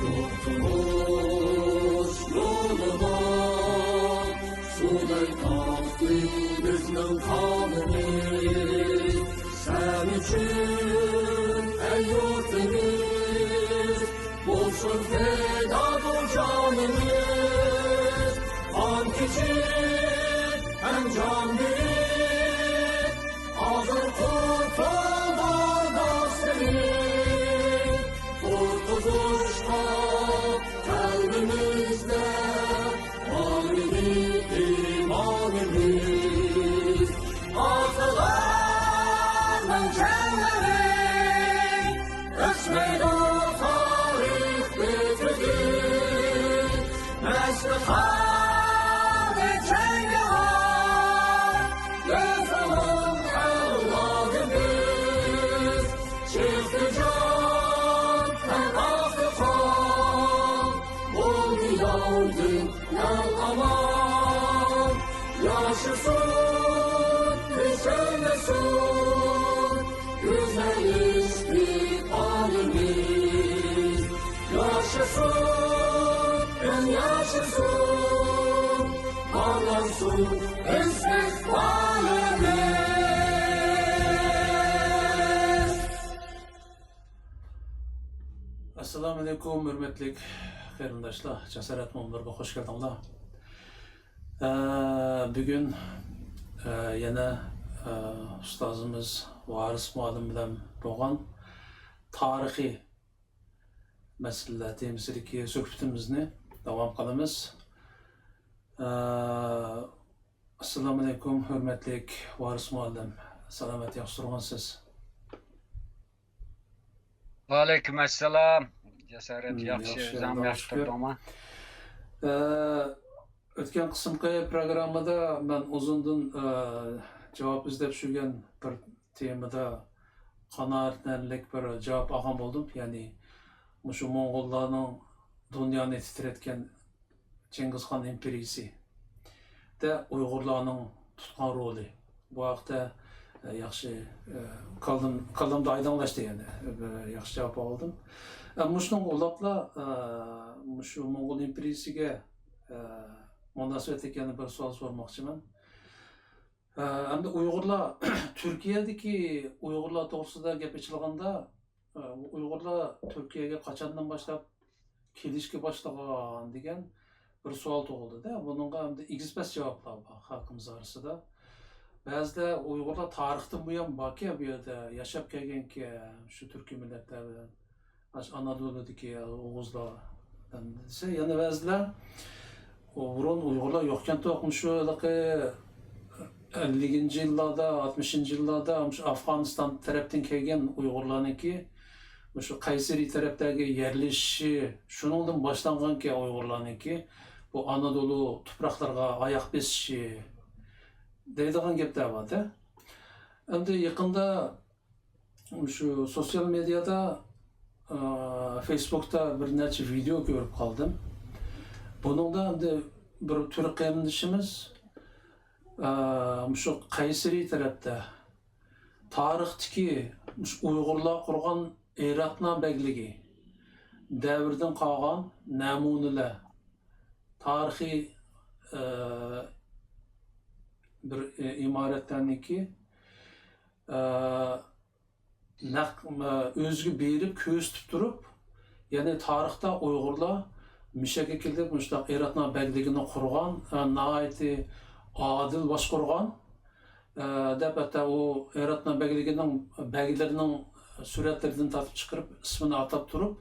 Kurtuluş yoluna suday kalktı bizning kanımız. Sen için ey yurtimiz, bulsun feda bu canımız. An küçük hem can büyük, hazır kurtulmadı senin. Kurtuluşta kalbimizde var idi imanımız. Atalarının cenleri ösmeydi o tarih bitirdi. Nesli hâli cenge var, göz alın evladımız. Çıktı can hem aktı kan, oldu yavrum yal aman. Yaşasın söylesin güzel istikbalimiz. Yaşasın, yaşasın, parlansın istikbalimiz. Assalamu alaikum, hürmetlik qarindoshlar, Jasorat Mo'minlarga xush keldinglar. Bugun yana ustozimiz Varis muallim bilan bo'lgan tarixiy masalalar temasidagi suhbatimizni davom qilamiz. Assalomu alaykum, hurmatlik Varis muallim. Salomat, yaxshi turibsiz? Va alaykum assalom. Jasorat yaxshi, o'zim yaxshi turdimmi? O'tgan qismdagi programmada men uzundan javob izlab yurgan bir temada qanoatlanarli bir javob olgan bo'ldim. Ya'ni shu Mo'ng'ullarning dunyoni titratgan Chingizxon imperiyasi da Uyg'urlarning tutgan roli. Bu haqda yaxshi qalamda aydınlaştı yani. Yaxshi javob oldim. Muşning ulablar shu Mo'ng'ul imperiyasiga munosabat ekan bir savol sormoqchiman. Endi Uyg'urlar Turkiyadagi Uyg'urlar to'g'risida gap ochilganda Uyg'urlar Turkiyaga qachondan boshlab kelishga boshlagan degan bir savol tug'ildi-da. Buningga endi egizmas javoblar bor xalqimiz orasida. Ba'zida Uyg'urlar tarixdan buyon borki, bu yerda yashab kelganki, shu turkiy millatlar bilan Anadolu'dagi Oğuzlar desa, yana ba'zilar burun Uyg'urlar yo'qkan to'q shu 50-ci yillarda, 60-cı yillarda Afg'oniston tarafdan kelgan Uyg'urlarniki shu Qayseri tarafdagi yerlashishi shuningdan boshlanganki Uyg'urlarniki bu Anadolu tuproqlarga oyoq bosishi deydigan gaplar bor-da. Endi yaqinda shu sosyal medyada Facebook'ta bir necha video ko'rib qoldim. Buningda endi bir turk qarindishimiz shu Qayseri tarafda tarixdagi Uyg'urlar qurgan Eratna begligi davrdan qolgan namunalar tarixiy bir imoratlarniki o'ziga berib ko'zitib turib, ya'ni tarixda Uyg'urlar mishaga kelib mushtaq Eratna begligini qurgan, nihoyatda adil boshqargan deb hatta u Eratna begligining beglarining suratlaridan tortib chiqarib ismini atab turib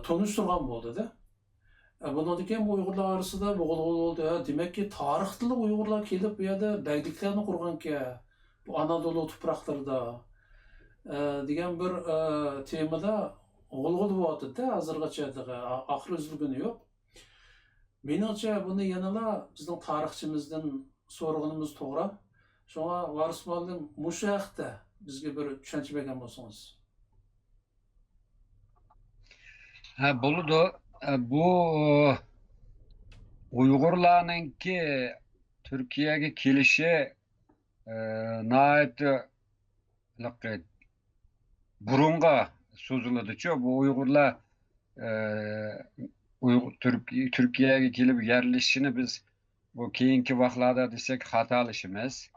tanishtirgan bo'ldi-da. Bundan keyin Uyg'urlar orasida bo'g'ilg'il bo'ldi. Demakki, tarixda Uyg'urlar kelib bu yerda begliklarni qurganki, bu Anadolu tuproqlarida degan bir temada g'ulg'ul bo'lyapti-da, hozirgacha oxir uzilgani yo'q. Menimcha buni yanala bizning tarixchimizdan so'rag'inimiz to'g'ri. Shunga Varis muallim mushu haqda bizga bir tushuncha bergan bo'lsangiz. Bo'ldi. Bu Uyg'urlarningki Turkiyaga kelishi nihoyatda burunga so'ziladi-ku. Bu Uyg'urlar Türkiye'ye kelip yerleşişini biz bu keyinki vaqtlarda desek hatalı işimiz.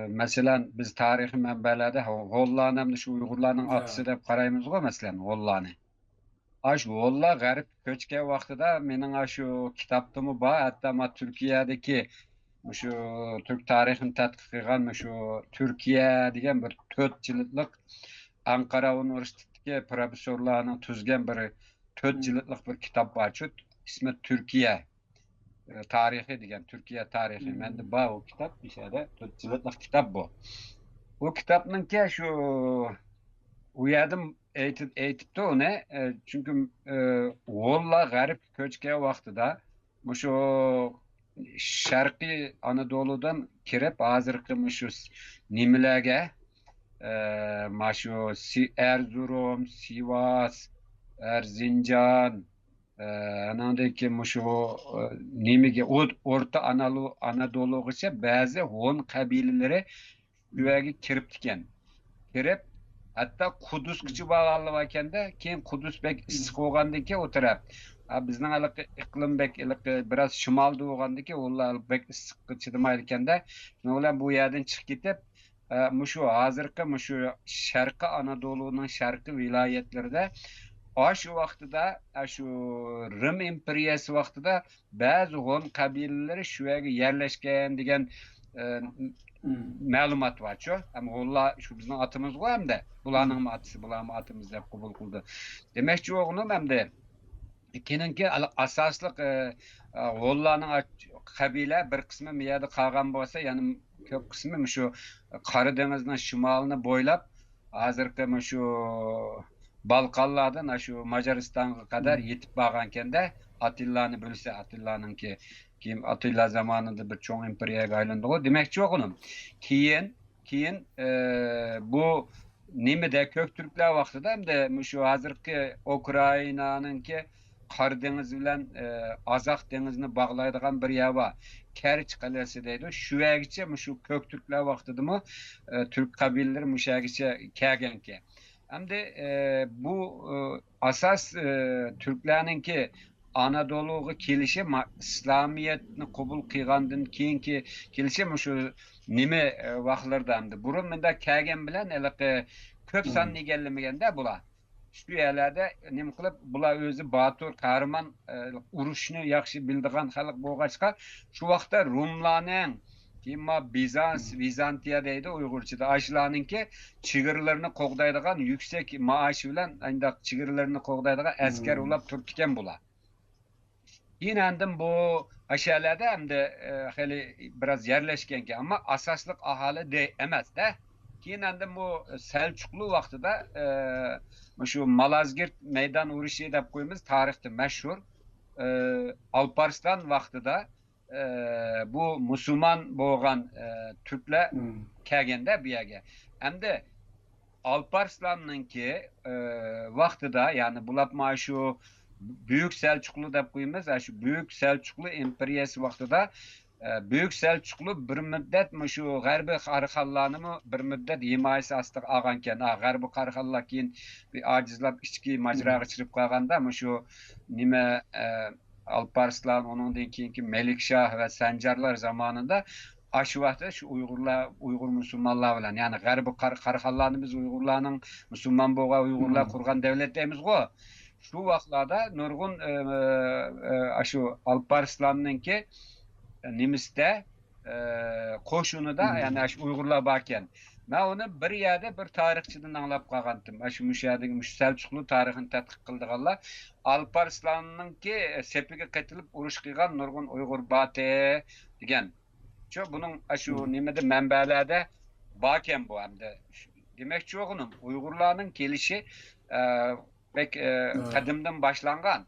Mesela biz tarihi menbelerde Hollani hem de şu Uygurlarning atısı deb qaraymiz go mesela Hollani. Aş Holla garip köçke vaqtida mening aşu kitaptımı ba hatta ma Türkiye'deki şu Türk tarihini tadqiq qilgan şu Türkiye degan bir 4 yillik Ankara Üniversitesi'ndeki profesörlerinin tuzgan bir 4 yillik bir kitap var. Şu ismi Türkiye tarihi degan Türkiye tarihi. Mende ba o kitap bir şeyde 4 yillik kitap bu. O kitapnınki şu uyadım eğitipti o ne? Çünkü Oğul'a garip köçke vaqtida şu Şarkı Anadolu'dan kirip hazırkı şu nimelerge maşu Erzurum, Sivas, Erzincan, anadaki şu nimege Orta Anadolu ise bazı Hun kabileleri güvege kirip diken. Kirip hatta Kudüs küçü bağlı varken de keyin Kudüs bek issiq olgandaki o taraf. Bizning alik iqlim bek biraz şimalda olgandaki onlar bek issiq chidamaydigan de şuna bu yerden chiqib ketib şu hazırkı şu Şarkı Anadolu'nun şarkı vilayetlerinde şu vaqtida şu Rim imperiyasi vaqtida bazı Hun kabileleri şu yerga yerleşken degan ma'lumot var şu. Ama Hunlar şu bizning atımız var hem de bularning atısı, bularning atımız deb qabul qildi. Demakchi o'g'lim hem de kelinki asosliq Hunlarning qabila bir qismi bu yerda qolgan bo'lsa, ya'ni ko'p qismi shu Qora dengizning shimolini bo'ylab hozirgi shu Balqonlardan shu Macaristonga qadar yetib borgan-kanda Atillani bilsa, Attillaninki kim Atilla zamanında bir çoğun imperiyaga aylandi o. Demakchi o'g'lim. Keyin bu nimede Köktürkler vaqtida hem de şu hozirgi Ukrainanınki Qora dengiz bilan Azaq dengizini bağlaydigan bir yer var. Kerch qalasi deydi. Şu yergacha şu Köktürkler vaqtidami Türk kabileleri şu yergacha kelganki. Hem de bu asas Türklerninki Anadolu'ga kelişi İslamiyetni qabul qilgandan keyinki kelişi şu nime vaqtlarda hamda burun menda kelgan bilan ko'p sonni egallamaganda bular şu yerlerde nim qilib bular o'zi Batur Qarman urushni yaxshi bildigan xalq bo'lg'achqa shu vaqtda Rumlarning keyin Bizantiya deydi Uyg'urchada ashlarninki chigirlarini qo'g'daydigan yuksak maosh bilan andaq chigirlarini qo'g'daydigan askar ulab turib ekan bular. Yinandim bu aşağılarda hem de hali biraz yerleşken ki ama asaslık ahali de emas da. Yinandim bu Selçuklu vaxtıda şu Malazgirt meydan uruşu deb koyumuz tarihte meşhur. Alparslan vaxtıda bu Müslüman boğan Türkler kelgende bir yerge. Hem de Alparslan'ınki vaxtıda yani bulapma şu Büyük Selçuklu deb koyumuz. Şu Büyük Selçuklu imperiyasi vaqtida Büyük Selçuklu bir müddet şu G'arbiy Qaraqallarni bir müddet himayasi ostiga olgankan. G'arbiy Qaraqallar keyin bir ajizlab ichki majraga chiqib qolganda şu nima Alparslan onundan keyinki Melikshah ve Sanjarlar zamanında şu vaqtda şu Uygur Müslümanlar bilan yani G'arbiy Qaraqallarni biz Uygurlarning Müslüman bo'lgan Uygurlar qurgan davlat deymiz go. Şu vaqtlarda nurgun şu Alparslan'ınki Nimis'te qo'shuni da yani şu Uygurlar barken. Ben onu bir yerde bir tarixchidan anglab qolgandim. Şu mushadagi Selçuklu tarixini tadqiq qildiganlar Alparslan'ınki sepiga qatilib urush qilgan nurgun Uyg'ur bate degan. Şu bunun şu nimada manbalarda barken bu hamda. Demakchi o'g'lim Uyg'urlarning kelishi pek kadimden başlangan.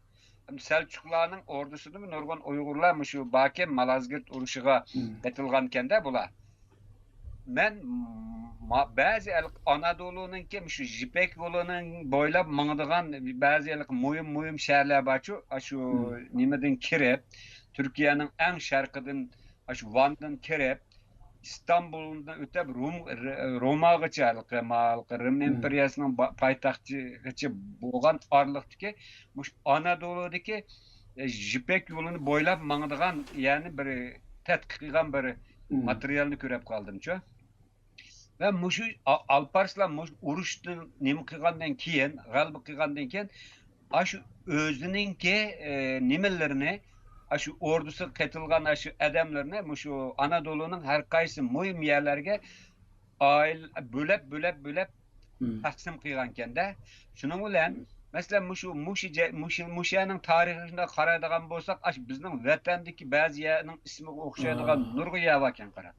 Selçuklularning ordusunu nurgun Uygurlar şu Bakem Malazgirt uruşuga katılganken de bular. Men bazı Anadolu'nun ki şu Jipek yolunun boylab mangdigan bazı muhim şehirler var şu nimeden kirip Türkiye'nin en şarkıdan şu Van'dan kirip İstanbul'dan ötep Roma'gacha Rim imperiyasının paytaxtçıgacha bo'lgan arlıqdaki muş Anadolu'daki Jipek yolunu boylap mаңдыган yani bir tadqiq qilgan bir materialni ko'rib qoldim-chu. Va mushu Alparslar mush urushni nima qilgandan keyin, g'alaba qilgandan keyin shu o'zininki nimalarini şu ordusu ketilgan şu adamlarını şu Anadolu'nun her qaysi muhim yerlerge bölep taqsim qilgan de. Şunun bilan mesela Muş'yanın tarixine qaraydigan bolsak, bizning vatandagi ba'zi yerning ismiga o'xshaydigan nurg'a yer bor ekan qara.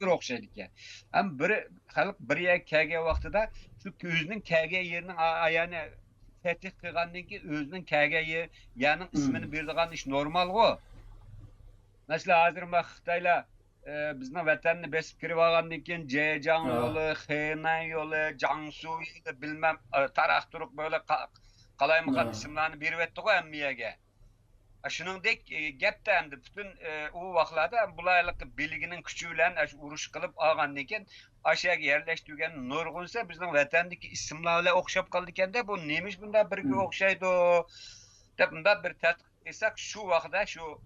Bir o'xshaydi ekan. Ham biri xalq bir yer kelgan vaqtida shu ko'zning kelgan yerning ayani tehdit qilgandan keyin o'zining kelgan yerning ismini beradigan ish normal-ku. Mesela hozir Xitoylar bizning vatanni besib kirib olgandan keyin Zhejiang yo'li, Henan yo'li, Jiangsu yo'li bilmem taraq turuq böyle qalaymagan ismlarni berib etdi-ku hammaga. Shuningdek gapda endi butun u vaqtlarda bularlik bilgining kuchi bilan urush qilib olgandan keyin aşağı yerleştirgen nurgunsa bizning vatandagi ismlar bilan o'xshab qoldi ekanda, bu nemish bunda birga o'xshaydi deb bunda bir tadqiq qilsak, shu vaqtda shu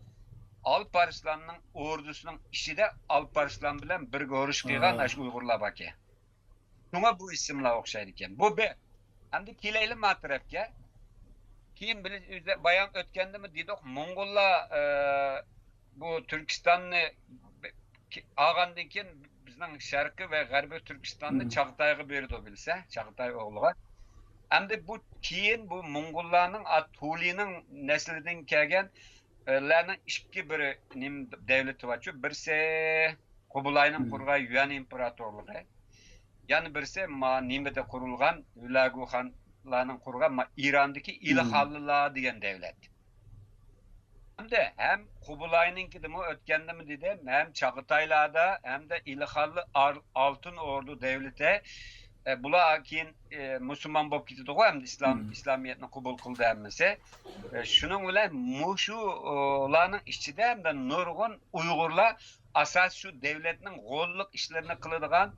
Alparslanning ordusining ichida Alparslan bilan birga urush qilgan shu Uyg'urlar bor ekan. Shunga bu ismlar o'xshaydi ekan. Bu endi kelaylik matrafga. Keyin bayon o'tgandimi dedik, Mo'ng'ullar bu Turkistonni olgandan keyin bizning sharqiy va g'arbiy Turkistonni Chag'tayga berdi bilsa, Chag'tay o'g'liga. Endi bu keyin bu Mo'ng'ullarning Tulining naslidan kelgan larning ikki bir davlati bor. Birisi Qubulayning qurgan Yuan imperatorligi. Yana birisi nimada qurilgan Hulagu xonlarning qurgan İran'daki İlhanlılar degan davlat. Hem Kubulay'ınkidimi ötkendimi dedim, hem Çağataylar'da hem de İlhanlı Altın Ordu devleti bular keyin Müslüman bo'lib ketdi-ku, hem de İslamiyetni qabul qildi hammasi. Shuning bilan mushularning ichida ham da nurg'un Uyg'urlar asas shu davlatning g'olliq ishlarini qiladigan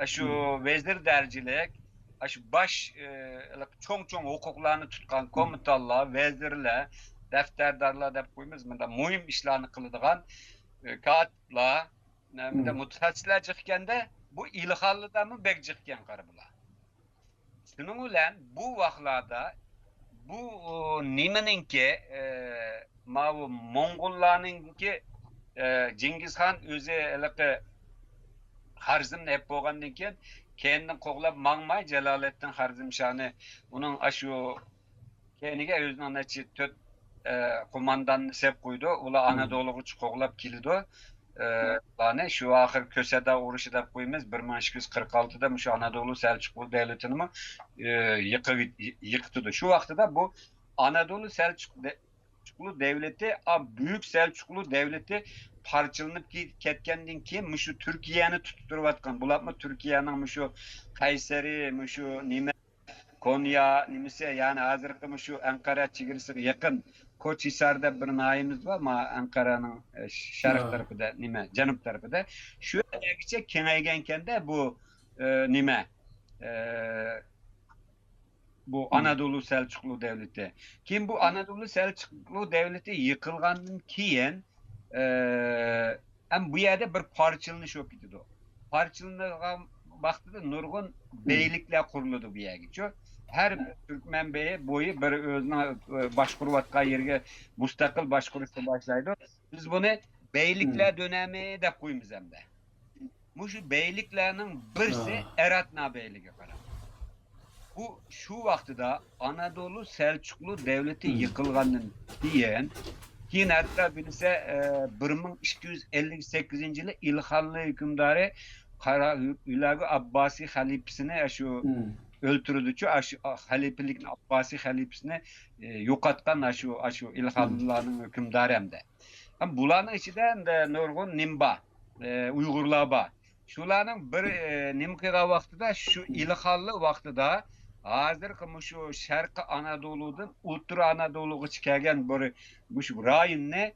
shu vezir darjilik, shu bosh cho'ng huquqlarni tutgan komitanlar, vezirlar, defterdarlar deb qo'ymiz, bunda muhim ishlarni qiladigan katiblar, bunda mutaxassislar chiqqanda bu İlhanlıdami bek chiqqan qari bular. Shuning bilan bu vaqtlarda bu nimaninki bu Mo'ng'ullarninki Cengizxon o'zi Harzimni hep bo'lgandan keyin kendini qo'g'lab mangmay Jaloliddin Harzimshoni uning shu keyiniga o'zining necha 4 qo'mondonni sep qo'ydi. Ular Anadolu'ga qo'g'lab keldi. Yani şu ahir Köseda urushi deb qo'ymiz 1246'da shu Anadolu Selçuklu devletini yıktı. Şu vaqtida bu Anadolu Selçuklu devleti, Büyük Selçuklu devleti parçalanıp ketgandan keyin shu Turkiyani tutib turayotgan. Bularmi Turkiyaning shu Qaysari, shu nima Konya nimasi, yani hozirgi shu Ankara chegarasiga yaqin Koçhisar'da bir nayimiz var ama Ankara'nın şarkı tarafında, canım tarafında. Şu yergiçe kengaygenken de bu bu Anadolu Selçuklu devleti. Kim bu Anadolu Selçuklu devleti yıkılgandan keyin hem bu yerde bir parçalanış yok idi. Parçalangan vaqtida nurg'un beylikler kuruldu bu yergiçe. Her Türkmen beyi boyu bir özüne başkuruvatkan yerge müstakil başkuruşta başlaydı. Biz bunu beylikler dönemi de koyumuz hem de. Bu şu beyliklerinin birisi Eratna Beyliği kadar. Bu şu vaqtida Anadolu Selçuklu devleti yıkılganın diyen keyin hatta birisi 1258 yılı İlhanlı hükümdarı Hulagu Abbasi halifesini şu öldürüldü. Halifelikni Abbasi halifesini yo'qotgan shu İlhanlılarning hukmdori hamda. Bularning ichida endi nurg'un nimba Uyg'urlar bor. Shularning bir nim qilgan vaqtida shu İlhanlı vaqtida hozirgi shu Sharqiy Anadoludan O'rta Anadoluga kelgan bir shu rayonni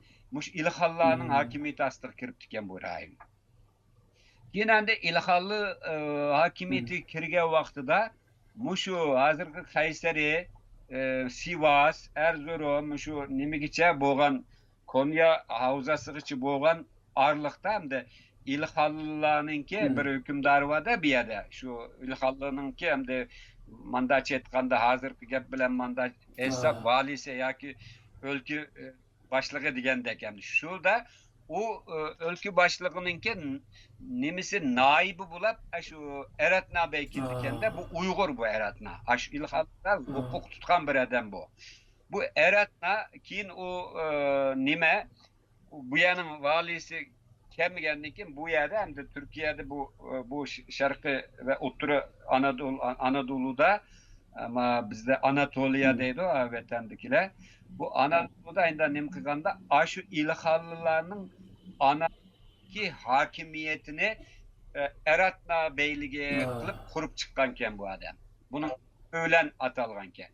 İlhanlarning hokimiyati ostiga kirib ketgan bu rayon. Yine de ilhallı hakimiyeti kirgen vaqtida muşu hazırkı Kayseri, Sivas, Erzurum, şu nimigiçe boğan Konya havzasıgıçı boğan arlıkta hem de ilhallılarınki bir hükümdar var da bir yerde. Şu ilhallınınki hem de mandat etkanda hazırkı gep bilen mandat etsek valisi yaki ülke başlığı digendek hem şurada o ülke başlığınınki nimisi naibi bulup şu Eretna Beykildiken de bu Uygur bu Eretna. Aş ilhallar hukuk tutkan bir adam bu. Bu Eretna kin o nime bu yanın valisi kemigenlikin bu yerde hem de Türkiye'de bu şarkı ve Utru Anadolu'da ama bizde Anatolia'daydı o vatandakiler. Bu Anadolu'da aynı nimkiganda aşı ilhallılarının ki hakimiyetini Eratna Beyliğe kılıp kurup çıkanken bu adam. Bunun öğlen atalganken.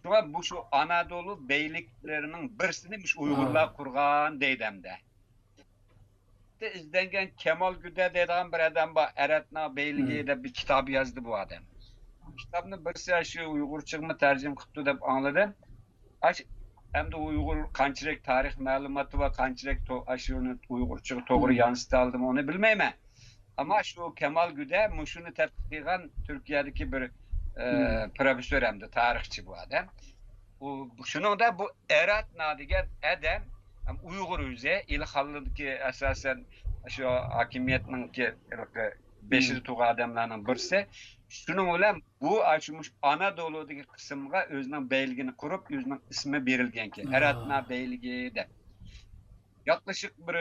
Şuna bu şu Anadolu beyliklerinin birisini Uygurlar kurgan deydemde. İzlengen Kemal Güde dediğim bir adam var. Eratna Beyliğe de bir kitap yazdı bu adam. Kitabını birisi şu Uygurçık'ımı tercüme kıptı da anladım. Hem de Uygur kançırek tarih malumatı var, kançırek aşırı Uygurçuk doğru yansıtı aldım onu bilmeyim. Ama şu Kemal Güde muşunu tetkikan Türkiye'deki bir profesör hem de tarihçi bu adam. Şunun da bu Eratna diyen adam Uygur yüze ilhallıdaki esasen şu hakimiyetinin ki 500 tuğ adamlarının birisi. Şunun bilen bu açmış Anadolu'daki kısımga özünün beyliğini kurup özünün ismi verilgen ki Eratna Beyliği de. Yaklaşık bir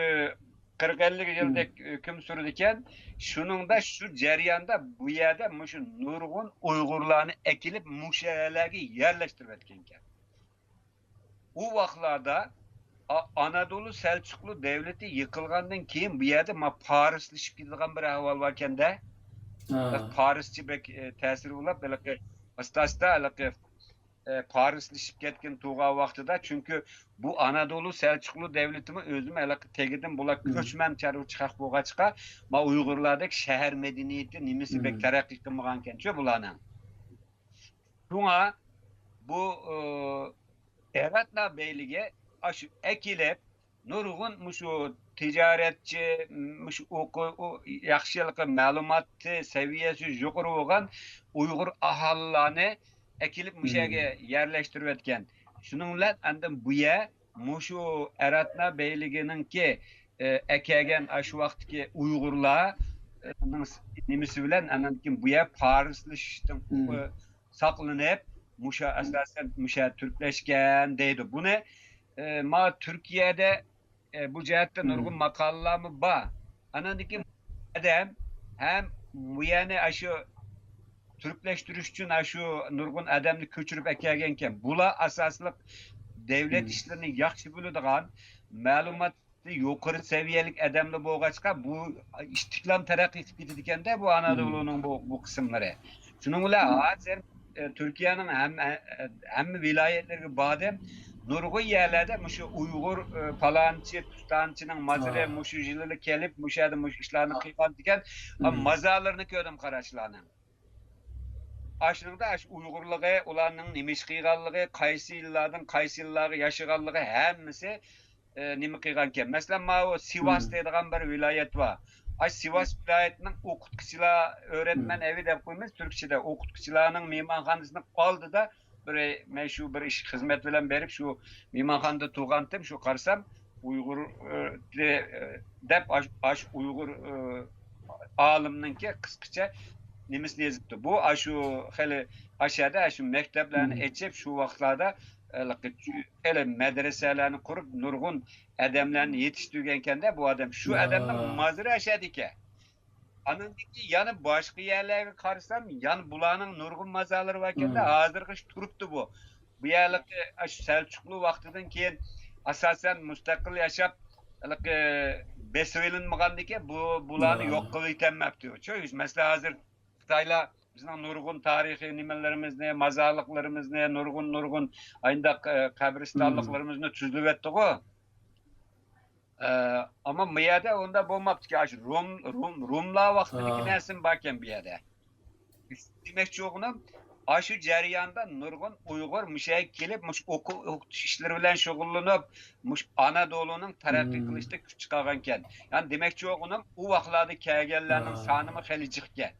40-50 yıllık hüküm sürülürken şunun da şu cereyanda bu yerde muşun nurgun Uygurlarını ekilip muşelerge yerleştirmetken. O vaxtlarda Anadolu Selçuklu devleti yıkılgandan keyin bu yerde Parisleşip gidilgan bir ahval varken de Parisçi bek tesiri olup belki hasta Parisleşip ketken tuğa vaxtıda çünkü bu Anadolu Selçuklu devletimi özüm elaki tegidin bulak köçmen çarı çıkak boğa çıka ma Uygurlardaki şehir medeniyeti nimisi bek terakki kılmağanken çö bulanın. Şuna bu Eratna Beyliğe aşı ekilip nurgun muşu ticaretçi muş oku yaxşılıkı malumatı seviyesi yukarı olan Uygur ahallarını ekilip muşege yerleştirip etken. Şununla andan buya muşu Eratna Beyliğinin ki ekegen aşı vaxtki Uygurlar nimisi bilen andan ki buya Parisleştim saklanıp muşa esasen muşa Türkleşken deydi. Bu ne? Ma Türkiye'de bu cihette nurgun makallamı ba. Anandaki adam hem bu yani aşı Türkleştiriş için aşı nurgun adamını köçürüp ekergenken bula asaslık devlet işlerini yaxşı bildiğin malumat yukarı seviyelik adamlı boğaçka bu istiklal terakki ettikken de bu Anadolu'nun bu kısımları. Şununla hazır Türkiye'nin hem vilayetleri badem nurgun yerlerde muşu Uygur palançı tutançının mazire muşuculuğu kelip muşadı muş işlerini kıyman diken mazalarını gördüm karaçlarının. Aşırıda Uygurluğu, ulanın nimiş kıygallığı, Kaysilları yaşıgallığı hemmisi nimi kıyganken. Mesela ma Sivas dediğin bir vilayet var. Sivas vilayetinin okutkuçılığa öğretmen evi de koymuş Türkçe'de okutkuçılığının mimarhanasını kaldı da böyle meşhur bir iş hizmet bilen berip şu mimarhanada tuğantım şu karsam Uygur dep Uygur alımınınki kıskıça nimis yazıptı. Bu aşı hele aşağıda aşı mekteplerini geçip şu vaxtlarda hele medreselerini kurup nurgun adamlarını yetiştirgenken de bu adam şu adamın mazırı aşağıdaki. Anındaki yanı başka yerlere karşısam yan bulağının nurgun mazaları varken de hazırkış turuptu bu. Bu yerlerde Selçuklu vaxtıdan keyin asasen müstakil yaşap besvelinmagandaki bu bulağını yok kılıйtenmep diyor. Çünkü mesela hazır Xitayla bizning nurgun tarihi nimelerimiz ne, mazarlıklarımız ne, nurgun aynda kabristonlıklarımızı tüzülüp etdik o. Ama bu yerde onda bulmaptı ki Rumlar vaxtındaki Ha. nesin bakken bir yerde. Demek çoğunum aşı cereyanda nurgun Uygur müşahit gelip okutuş işleri bilen şogullanıp Anadolu'nun taraqqiy qilishda kuch chiqarganken. Yani demek çoğunum u vaqtlarda kelganlarning sanımı hali jiqgan.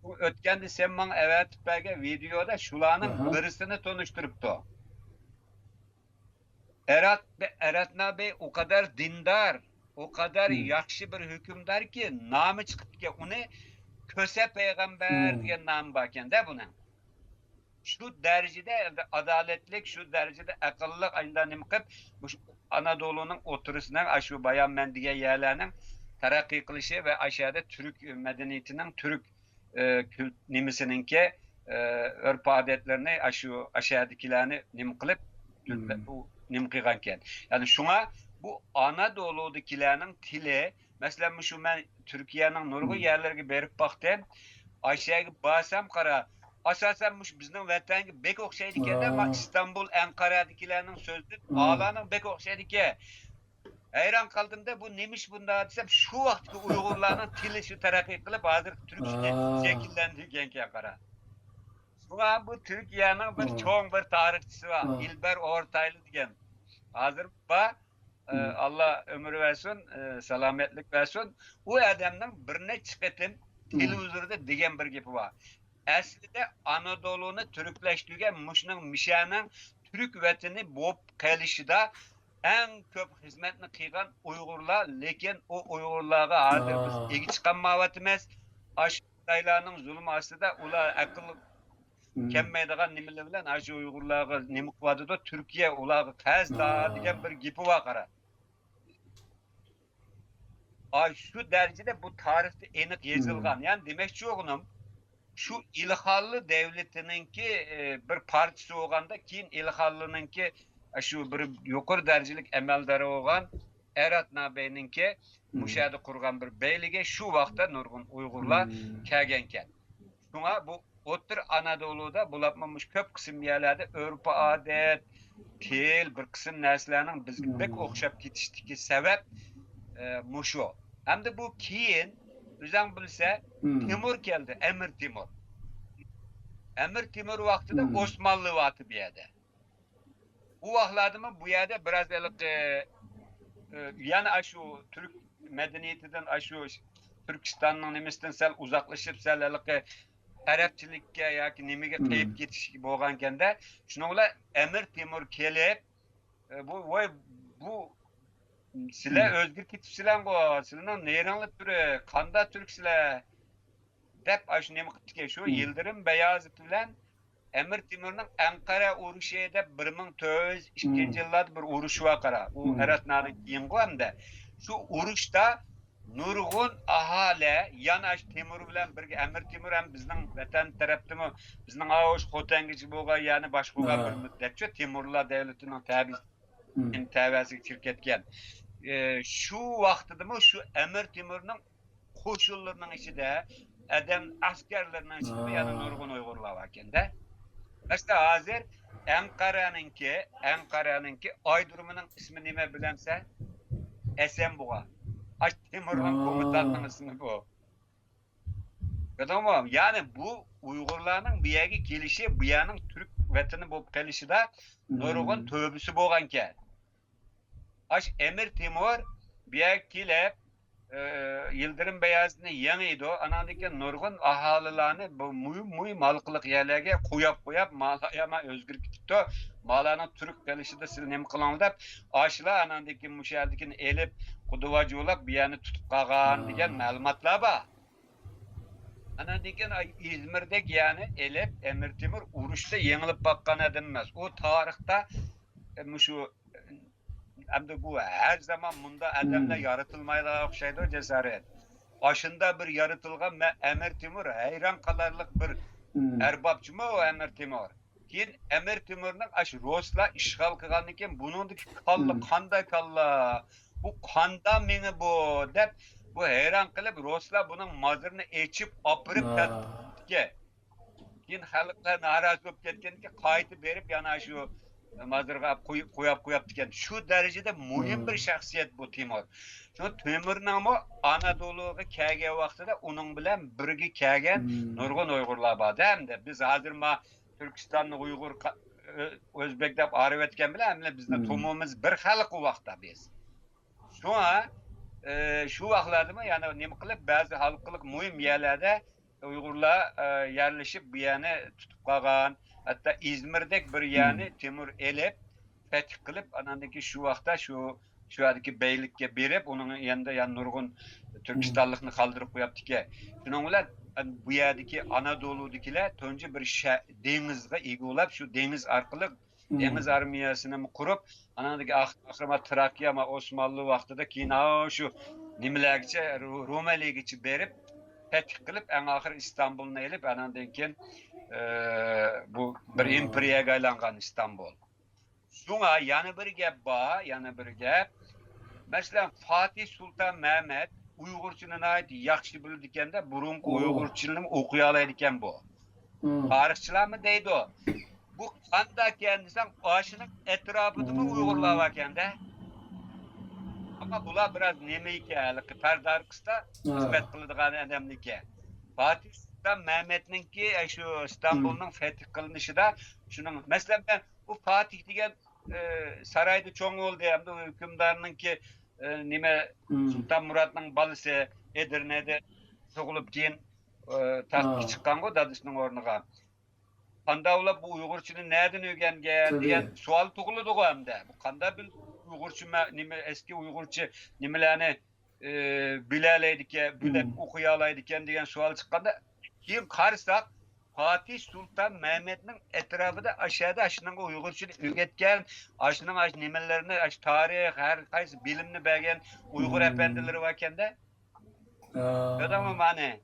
Bu ötkende sen bana evet belge videoda şularning birisini tanıştırıptı. Eratna Bey o kadar dindar, o kadar yaxşı bir hükümdar ki namı çıkıp ki onu Köse peygamber diye nam bakken de buna. Şu derecede adaletlik, şu derecede akıllılık ayından nimkip Anadolu'nun oturusuna aşı bayan mendiye yerlerinin terakki kılışı ve aşağıda Türk medeniyetinin, Türk nimisininki örf adetlerini aşağıdakilerini nimkilip nimkiganken. Yani şuna bu Anadolu'dakilerin tili mesela şu ben Türkiye'nin nurgu yerlerine berip baktım. Aşağıya basam kara. Asasen bizning vatanga bek o'xshaydi ekanda, ama İstanbul, Ankara'dagilarning so'zi ağlanın bek o'xshaydi ekan. Hayron qoldimda bu nemish bunda desam, shu vaqtda Uyg'urlarning tili shu taraqqiy qilib, hozir turkcha shakllandi ekan qara. Shunga bu Türkiye'nin bir cho'ng bir tarixchisi var. İlber Ortaylı degan. Hozir Allah ömür versin, selametlik versin. O adamның bir necha qitim televizorda degan bir gapi var. Aslida Anadolu'nu Türkleştirgen muşning mishaning Türk vatani bo'lib qolishida en ko'p xizmatni qilgan Uyg'urlar, lekin o Uyg'urlarga hozir biz egi chiqolmayapmiz. Xitoylarning zulmi ostida ular aql kelmaydigan nimalar bilan shu Uyg'urlarga nima qilyapti? Turkiya ularga qazda degan bir gapi bor qara. Şu derecede bu tarihte aniq yozilgan. Yani demek çoğunum şu İlhallı devletininki bir partisi olganda keyin İlhallı'nınki şu bir yukarı derecelik emeldari olgan Eratna Bey'ninki müşahede kurgan bir beylige şu vaqtda nurgun Uygurlar kelgenken. Şuna bu O'tir Anadolu'da bulapmamış köp kısım yerlerde örf adet, til bir kısım narsalarning bizga bek o'xshab ketishdiki sebep muşu. Hem de bu keyin o'zing bilsa Timur geldi, Emir Timur. Emir Timur vaxtida Osmanlı vatı bir yerde. Bu vaxtlarda bu yerde biraz yani şu Türk medeniyetinden şu Türkistan'ın nimesinden sel uzaklaşıp sel Arapçılıkka yoki nimaga qayib ketish bo'lganken de shuningla Emir Timur kelib bu sizlar o'zgar ketibsizlar-ku, sizlarning neringlar turi, qanday turksizlar deb shu nima qilibdiki, shu Yildirim Beyazıt bilan Emir Timurning Ankara urushida 1402-yillarda bir urush var qara. U Eratnaning keyingi hamda shu urushda nurg'un ahali yana Timur bilan birga Emir Timur ham bizning vatan tarafdimi, bizning Avush Xotangichi bo'lgan, ya'ni boshqa bo'lgan bir muddatcha Timurlar davlatining tabiasiga kirib ketgan. Şu vaqtidami şu Emir Timurning qo'shinlarining ichida adam askarlarning ichida yana nurg'un Uyg'urlar bor ekanda. Mesela hozir Ankara'nınki Aydurum'un ismi nima bilemse Esenboğa. Timur'un komutanının ismi bu. Tamam, yani bu Uygurlarning bu yerga kelishi, bu yerning Türk vatani bo'lib qolishida nurg'un tövbüsü bo'lgankan. Emir Timur bu yerga kelib Yildirim Beyazıt'ni yengiydi. Anadaki nurg'un aholilarni bu muy malqiliq yerlarga qo'yib malayama o'zgir ketibdi. Malaning Türk qilishida siz nima qilamiz deb, ashlar anadaki mushaldikini elib, quduvajolab bu yerni tutib qolgan degan ma'lumotlar bor. Anadaki İzmir'deki yani elib Emir Timur urushda yengilib baqqan adam emas. O tarixda şu hem de bu her zaman bunda adamlar yaratılmayla okşaydı o cesaret. Başında bir yaratılgan Emir Timur hayran kalarlık bir erbapçı mı o Emir Timur? Keyin Emir Timur'un Ruslar işgal kılgan iken bunundaki kalla kanda kalla bu kanda meni bu dep bu hayran kılıp Ruslar bunun mazırını içip apırıp tatlıke. Keyin halklar narazı olup ketken ki kayıtı verip yana şu mazırga koyap diken. Şu derecede mühim bir şahsiyet bu Timur. Şu Timur'un mu Anadolu'ga kelgen vaqtida onun bilen birgi kelgen nurgun Uygurlar var. Hem de biz hazır ma Türkistanlı Uygur Özbek dep arıp etken bilen bizde tomumuz bir halk o vaqtda biz. Şu vaqtlarda mı yani nima qilib bazı halkılık mühim yerlerde Uygurlar yerleşip bu yani tutup qalgan. Hatta İzmir'dek bir yani Timur elip fetih kılıp anandaki şu vaqtda şu adaki beylikke berip onun yanında yan nurgun Türkistanlıkını kaldırıp koyaptı ki. Şunun bilen bu yerdeki Anadolu'dakiler önce bir denizge egolap şu deniz arkalı deniz armiyasını kurup anadaki akrama Trakya ama Osmanlı vaqtida keyin şu nimelerce Rumeli'ye geçip berip fetih kılıp en ahir İstanbul'una elip anandan keyin bu bir imperiyaga aylangan İstanbul. Şuna yana bir gap var, yana bir gap. Mesela Fatih Sultan Mehmet Uygurçunun ait yaxşı bildikken de burunku Uygurçunun okuyalaydikken bu. Tarihçiler mi deydi o? Bu kanda kendisi başının etrafında mı Uygurlar varken de? Ama bula biraz nemeyke, perdarkısta hizmet kılıdığın önemliyke. Fatih Sultan Mehmet'ninki şu İstanbul'un fetih kılınışı da şunun. Mesela ben bu Fatih diyen sarayda çoğun oldu hem de hükümdarınınki nime Sultan Murat'ın balısı Edirne'de soğulup keyin tahtı çıkan o dadısının ornuğa. Kanda bu Uygurçunun nereden öğrengen diyen sual tuğuladı o hem de. Bu kanda bir Uygurçu eski Uygurçu nimelerini bilaleydik ya, bilip okuyalaydık diyen sual çıkanda kim karsak Fatih Sultan Mehmet'in etrafında aşağıda aşının Uygurçunu öğretken, aşının nimelerini, tarih, her kaysı bilimini belgen Uygur efendileri varken de adamı mani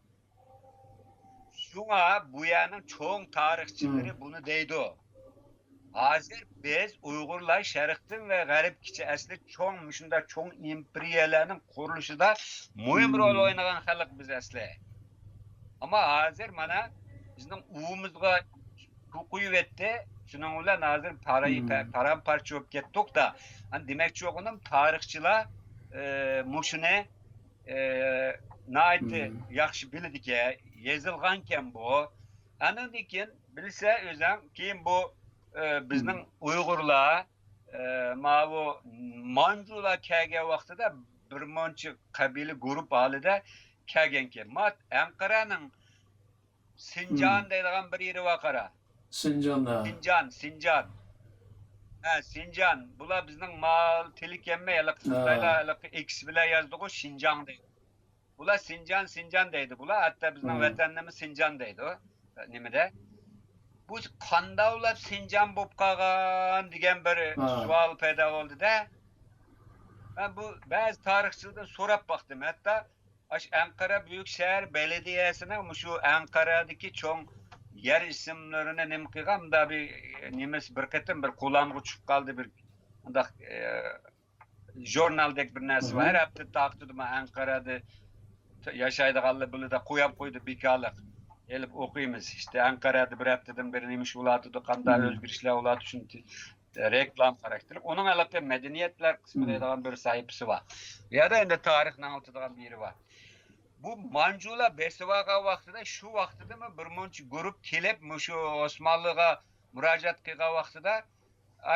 şuna bu yanın çoğun tarihçileri bunu deydi o. Hazır biz Uygurlar Şerik'tin ve garip kiçi asli çoğun müşünde çoğun imperiyalarının kuruluşu da mühim rol oynayan halk biz asli. Ama hazır mana bizim uğumuzga çok kuvvetli şunun ulan hazır parayı paramparça olup kettik da hani demek ki okunum tarihçiler muşune naiti yaxşı bildik ya yazılganken bu anın dikin bilse özüm kim bu bizning Uygurlar mavu Manjula kelgen vaqtida bir monchi qabila guruh halida kelgenken mat Ankara'nın Sincan deydigan bir yeri var qara. Sincan'da. Sincan. Sincan. Bular bizning mal telekenme yalaq X bilan yazdık o Sincan deydi. Bular Sincan deydi bular. Hatta bizning vatanimiz Sincan deydi o. Nimede? Bu qanda ular Sincan bo'lib qolgan degan bir savol paydo bo'ldi da. Ben bu bazı tarihçilerden so'rab baktım. Hatta Ankara Büyükşehir Belediyesi'nin şu Ankara'daki çoğun yer isimlerini nima qilgan da bir nemis bir ketim bir kulağımga tushib qoldi bir jurnaldek bir narsa var. Her hafta taqdirdim Ankara'da yaşaydiganlar bunu da qo'yib qo'ydi bekarlik. Elip okuyumuz işte Ankara'da bir haftadan beri neymiş ulatıdı, qanday özgürüşler uladı üçün reklam karakterlik. Onun alakalı medeniyetler kısmı deydigan bir sahipsi var. Ya da endi tarihini anlatıdığan biri var. Bu Manjula Besivaga vaqtida şu vaqtida mı bir muncha grup kelib şu Osmanlıga müracaat qilgan vaqtida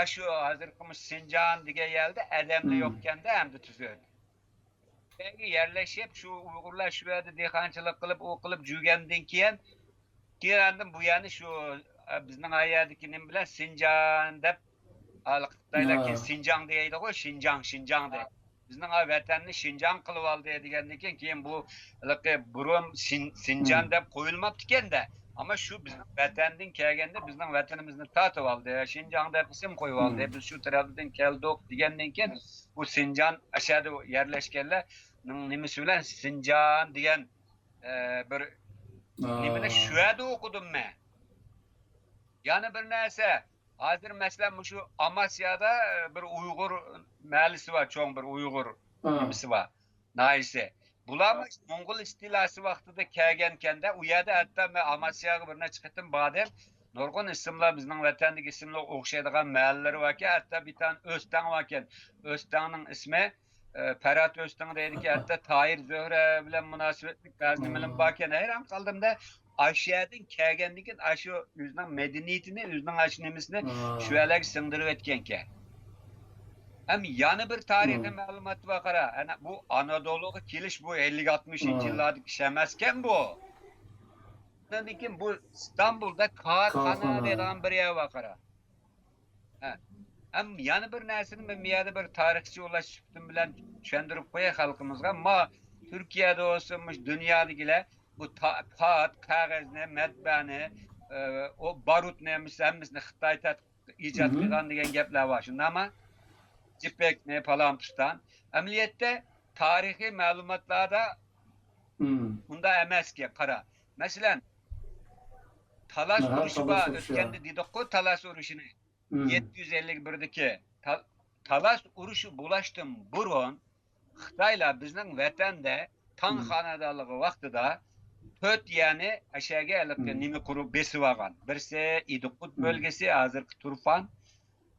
şu hozirgi Sincan degan yerda adamlar yo'qkanda hamda tuzildi. Belki yerleşip şu Uygurlar şu yerde dehqonchilik qilib, o qilib жүрgandan keyin bu yani şu bizning ayerdagi nim bilan Sincan deb Xitoylar Sinjan deydi o Sinjan deydi. Bizning vatanni Sinjan qilib oldi degandan keyin bu burun Sinjan deb qo'yilmabdi ekanda. Ama şu bizim vatandan kelganda bizning vatanimizni tatib oldi. Sinjan deb ism qo'yib oldi. Biz şu tarafdan keldik degandan keyin bu Sinjan aşağıda yerleşkenler nimasi bilan Sinjan degan bir nimani shu yerda o'qidim men. Yani bir narsa hozir masalan şu Amasya'da bir Uyg'ur mahallasi var, cho'ng bir Uyg'ur nimasi var. Nayse. Bular Moğol istilasi vaqtida kelgankanda u yerda hatto men Amasyaga bir necha qatim bordim. nurgun isimler bizning vatandagi isimlar o'xshaydigan mahallalar var ki, hatta bir tane Öztang varken, Öztang'ın ismi Ferhat Öztang deydi ki, hatta Tahir Zöhre bilen münasebetlik bazı bilen varken hayran kaldım da aşağıdan kelgendikin aşı yüzden medeniyetini, yüzden aşinemisini şu elek sındırıp etken ki. Hem yanı bir tarihi malumat bakara. Yani bu Anadolu'ya keliş bu 50-60 yıllardaki iş emezken bu. Dedikim bu İstanbul'da Kağıthane denen bir yer bakara. Hem yanı bir nersini ben miyada bir tarihçi ulaşıptım bilen çöndürüp koya halkımızga ama Türkiye'de olsunmuş dünyadakiler bu kağıt, kağıt ne, medbane, o barut neymiş, hemmisini Xitay'da icat kılgan degen gepler var şimdi ama Cipek ne falan tutan. Ameliyette tarihi malumatlarda bunda emes ki para. Mesela Talas uruşu var. Ötkende dedik ko Talas uruşunu. 751'deki Talas uruşu bulaştım burun Xitayla bizning vatanda Tang xonadonligi vaqtida 4 yani aşağıya alıp nimi kurup besi vargan. Birisi İdikut bölgesi, hazırki Turfan.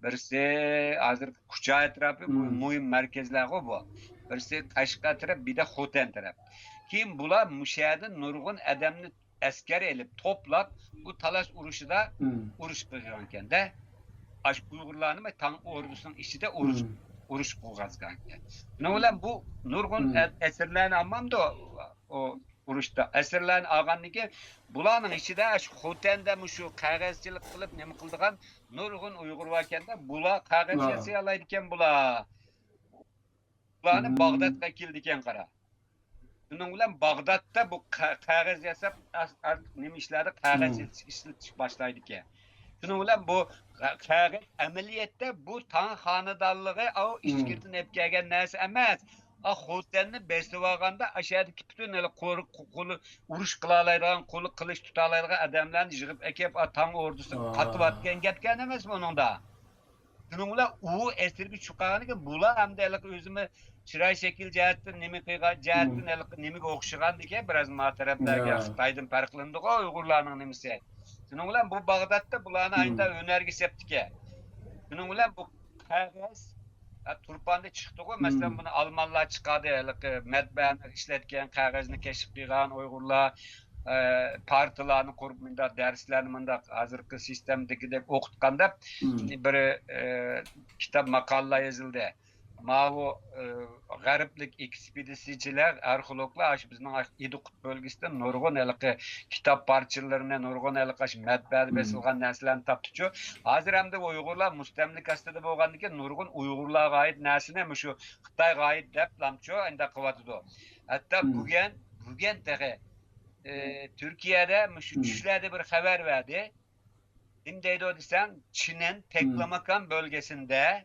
Birisi hazır Kucha etrafı bu mühim merkezler bu. Birisi Kaşka taraf, bir de Xoten taraf. Kim bular müşahidin nurgun adamını asker elip toplap bu Talas uruşuda uruş kılganken de Uygurlarını ve Tang ordusunun içi de uruş kılgazgan. Ne olan bu nurgun eserlerini almam da o uruşta. Eserlerini algan ki bulanın içi de Xoten'de şu kağızcılık kılıp ne mi kıldıgan nurgun Uygur varken de bula kağız yasayalaydıken bula. Bulanı Bağdat'a kildiken kara. Bunun bilen Bağdat'ta bu kağız yasap artık nemişlerde kağız işletiş başlaydı ki. Bunun bilen bu kağız ameliyette bu Tang hanıdallığı o işgirtin epkegen neyse emez. Xotenni besivaganda aşağıdaki bütün kolu uruş kılalaydigan, kolu kılıç tutalaydigan adamlarni yığıp ekip Tang ordusu katıp atgan gepken emes bunun da. Bunun bilen u esirgi çıkağını ki bula hamda özümü çıray şekil cihattan nemi kıygan cihattan nemi okşıgan dike biraz mataraplarga Xitaydan farklandı o Uygurlarning nemisi. Bunun bilen bu Bağdat'ta bularni ayında önergi septike. Bunun bilen bu kağız Turpan'da çıktı o. Mesela bunu Almanlar çıkardı. Medbani işletken, kağızını keşif kıygan Uygurlar partilerini kurup mında derslerini mında hazırki sistemdeki de okutkanda bir kitap makalla yazıldı. Mahu gariplik ekspedisiyeciler, arkeologlar bizning İdikut bölgesinde nurgun elki kitap parçalarını, nurgun elki medbani besilgan narsalarni topdichu. Hozir hamda Uygurlar mustamlikasida bo'lgandan nurgun Uygurlarga ait narsani shu Xitoyga ait deb lamcho endi qilyotdi. Hatta bugun tag'i Türkiye'de şu düşlerde bir haber verdi. Kim deydi o desem Çin'in Teklamakan bölgesinde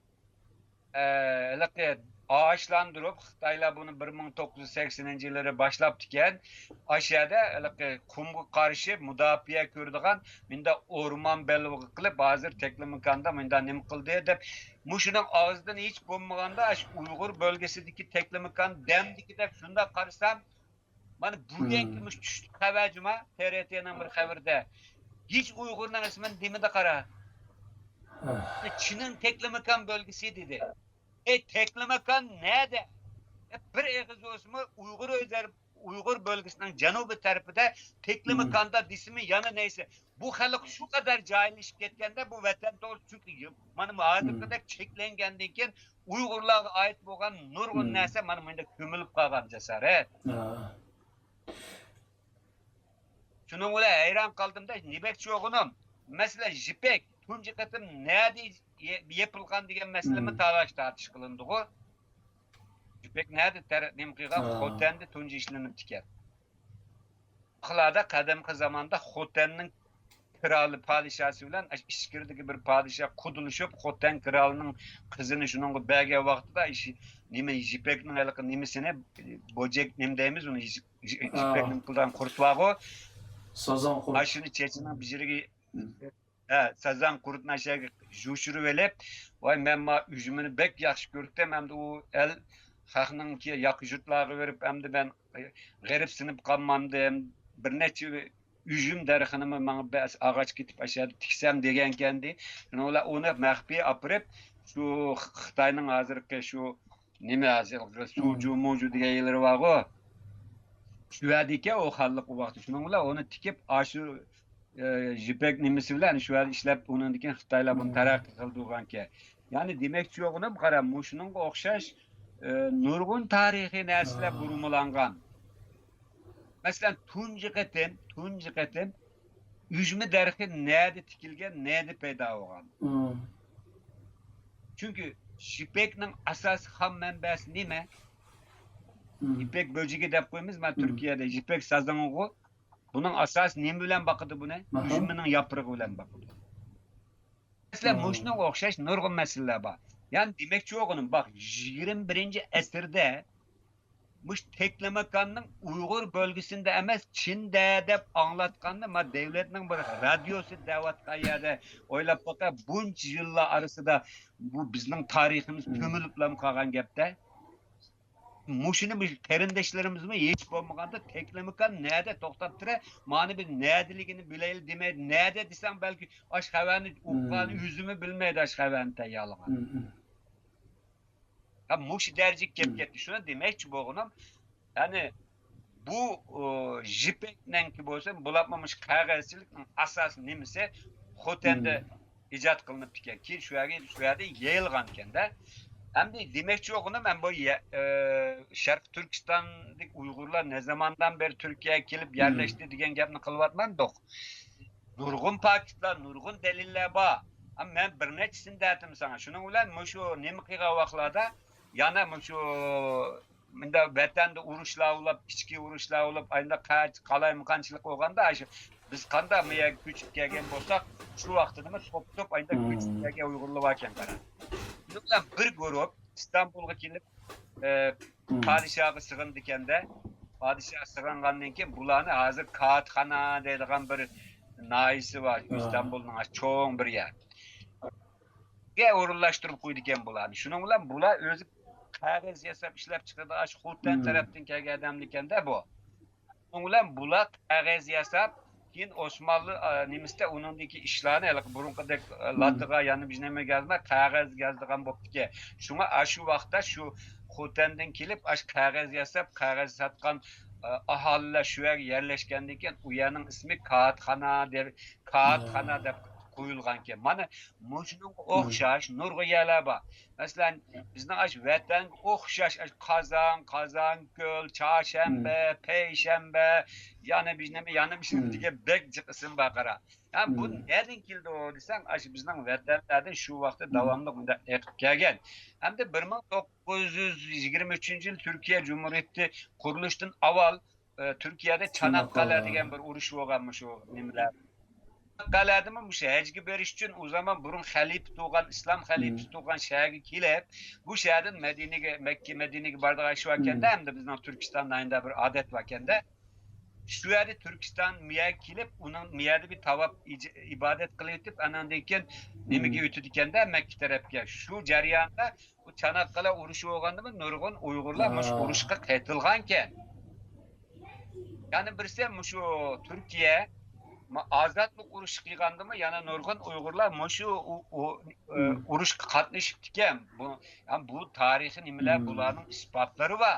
ağaçlandırıp Xitaylar bunu 1980 yılları başlap diken aşağıda kumga karşı müdafiye kurduğun minda orman belirli kılıp hazır Teklamakan'da minda nim kıldı dep muşunun ağızdan hiç bulmaganda Uygur bölgesindeki Teklamakan demdiki de şunda karışsam bana bugün düştü habercima TRT'nin bir haberde hiç Uygur'un ismini demedi kara. Çin'in Teklamakan bölgesi dedi. Teklamakan nerede? Bir eğiz olsun Uygur bölgesinin canubi tarafında Teklamakan'da disimi yanı neyse. Bu halk şu kadar cahilleşip getkende bu vatandaş çünkü benim ağzım kadar çeklengendikken Uygurlarga ait bo'lgan nurgun narsa benim menda kömülüp kalgan cesaret. Şunun öyle hayran kaldım da nibek çoğunum. Mesela jipek, tuncu katım nerede yapılgan degen meselemi tartış kılındı o. Jipek nerede nemkiga Xoten'de tuncu işlenip diker. Xilada kadimki zamanda Xoten'nin kralı padişahı bilen işkirdeki bir padişah kuduluşup Xoten kralının kızını şunun belge vaxtida nime jipeknin nimisine bocek nemdeyimiz onu jipeknin kıldan kurtvağı Sazan kurt. Aşını çeçinin bijirigi sazan kurtun aşağı juşuru velep vay ben ma üzümünü bek yaxşı gördüm hem de o el xalqning ki yakıcıtları verip hem de ben garip sınıp kalmamdı hem bir neçe üzüm derxini bana bas ağaç gitip aşağı tiksem degen kendi. Onu mahfiye apırıp şu Xitayning hazırki şu nime hazırki sucu mucu degan yerleri var o. Şu yerdeki o hallık o vakti. Şunun bilan onu tikip aşı jipek nimesi bilan şu yer işlep onun diken Xitaylar bunu tarakki kıldıganke. Yani demekçi yo'g'ini qarang, shuningga o'xshash nurg'un tarixiy narsalar burumlangan. Masalan, tunji qatim üzme derxi nerede tikilgen, nerede paydo bo'lgan. Chunki jipekning asosiy ham manbasi nima? İpek böcegi deb qo'yamiz, men Turkiyada jipek sazanog'i. Buning asosi nima bilan baqidi buni? Üzümünün yaprog'i bilan baqidi. Mesela muşuna o'xshash nurg'un masalalar bor. Yani demekçi o'g'lim, bak 21. asrda muş Teklemekan'ın Uygur bölgesinde emas Çin'de deb anlatqanda ma devletning bir radyosu davatgan yerda o'ylab baqa buncha yillar arasida bu bizning tariximiz ko'milib qolgan gapda. Muşunu biz qarindoshlarimizni hech bo'lmaganda Teklemekan nerede to'xtab tura, mani bir nerdeligini bileyli demeydi. Nerede desem belki aşhavanı uqqan yüzümü bilmeydi aşhavanı tayyorlagan. Ha muş dercik kep ketdi. Şuna demekçi bo'g'inam. Yani bu jipeknenki bo'lsa, bulapmamış qog'ozchilikning asosi nimasi Xotenda ijod qilinib ekan. Keyin shu yerda yeyilgan ekanda. Hem de demekçi okuna ben bu Şarkı Türkistan'daki Uygurlar ne zamandan beri Türkiye'ye gelip yerleşti diyen gapni kılvatmam dok. Nurgun paketler, nurgun deliller var. Ama ben bir neçesini dedim sana. Şunun ulan şu nemkiga vaklarda yana şu mında vatanda uruşlar olup, içki uruşlar olup, aynı kalay mıkançılık olganda biz kanda mıya küçük gelgen bolsak şu vaxtında top aynı küçük gelgen Uygurlu varken kara. Bundan bir grup İstanbul'a gelip padişahı sığındı kende. Padişah sığıngandan keyin bularni hazır kağıtxana deydigan bir naisi var. İstanbul'un çoğun bir yer. Ge o'rinlashtirib qo'ydi ekan bularni. Shuning bilan bular o'zi qog'oz yasab ishlab chiqadi. Shu Xultan tarafdan kelgan odamlikanda bu. Shuning bilan bular qog'oz yasab keyin Osmanlı nimisda uningdagi ishlarni burunqidek latiga yana biz nima gazma qog'oz gazdigan bo'ptiki. Shunga shu vaqtda shu Xotandan kelib qog'oz yasab qog'oz satgan aholilar shu yerga yerlashgandan keyin u yerning ismi Kağıtxana deb qo'yilgan ekan. Mana shunga o'xshash nurg'un yerlar bor. Masalan, bizning vatan o'xshash Qozonko'l, Chorshanba, Payshanba, yana biz nima degan bek ism bor qara. Yani bu nereden keldi o desang, bizning vatanlardan shu vaqtda davomli bunda eqib kelgan. Hamda 1923-yil Türkiye Cumhuriyeti qurilishidan avval Türkiye'de Çanakkale degan bir urush bo'lganmi shu nimalar. Çanakkale'dimi bu hajga berish uchun o zaman burun xalifa tug'an, islom xalifasi tug'an shaharga kelib, bu shahardan Medine'ga bardigan shu ekanda, hamda bizning Turkistonda aynda bir odat bor ekanda. Şu yerde Türkistan miya kelib, uning miyada bir tavaf ibadet qilib, anandan keyin nimaga o'tdi ekanda Makka tarafga. Shu jarayonda bu Çanakkale urushi bo'lgandimi, nurg'un Uyg'urlar mush urushga qaytilgan ekan. Yani birisi shu Turkiya azatlik urushi qilgandimi, yana nurg'un Uyg'urlar shu urushga qatnashib ekan. Bu tarixiy nimalar, bularning isbotlari bor.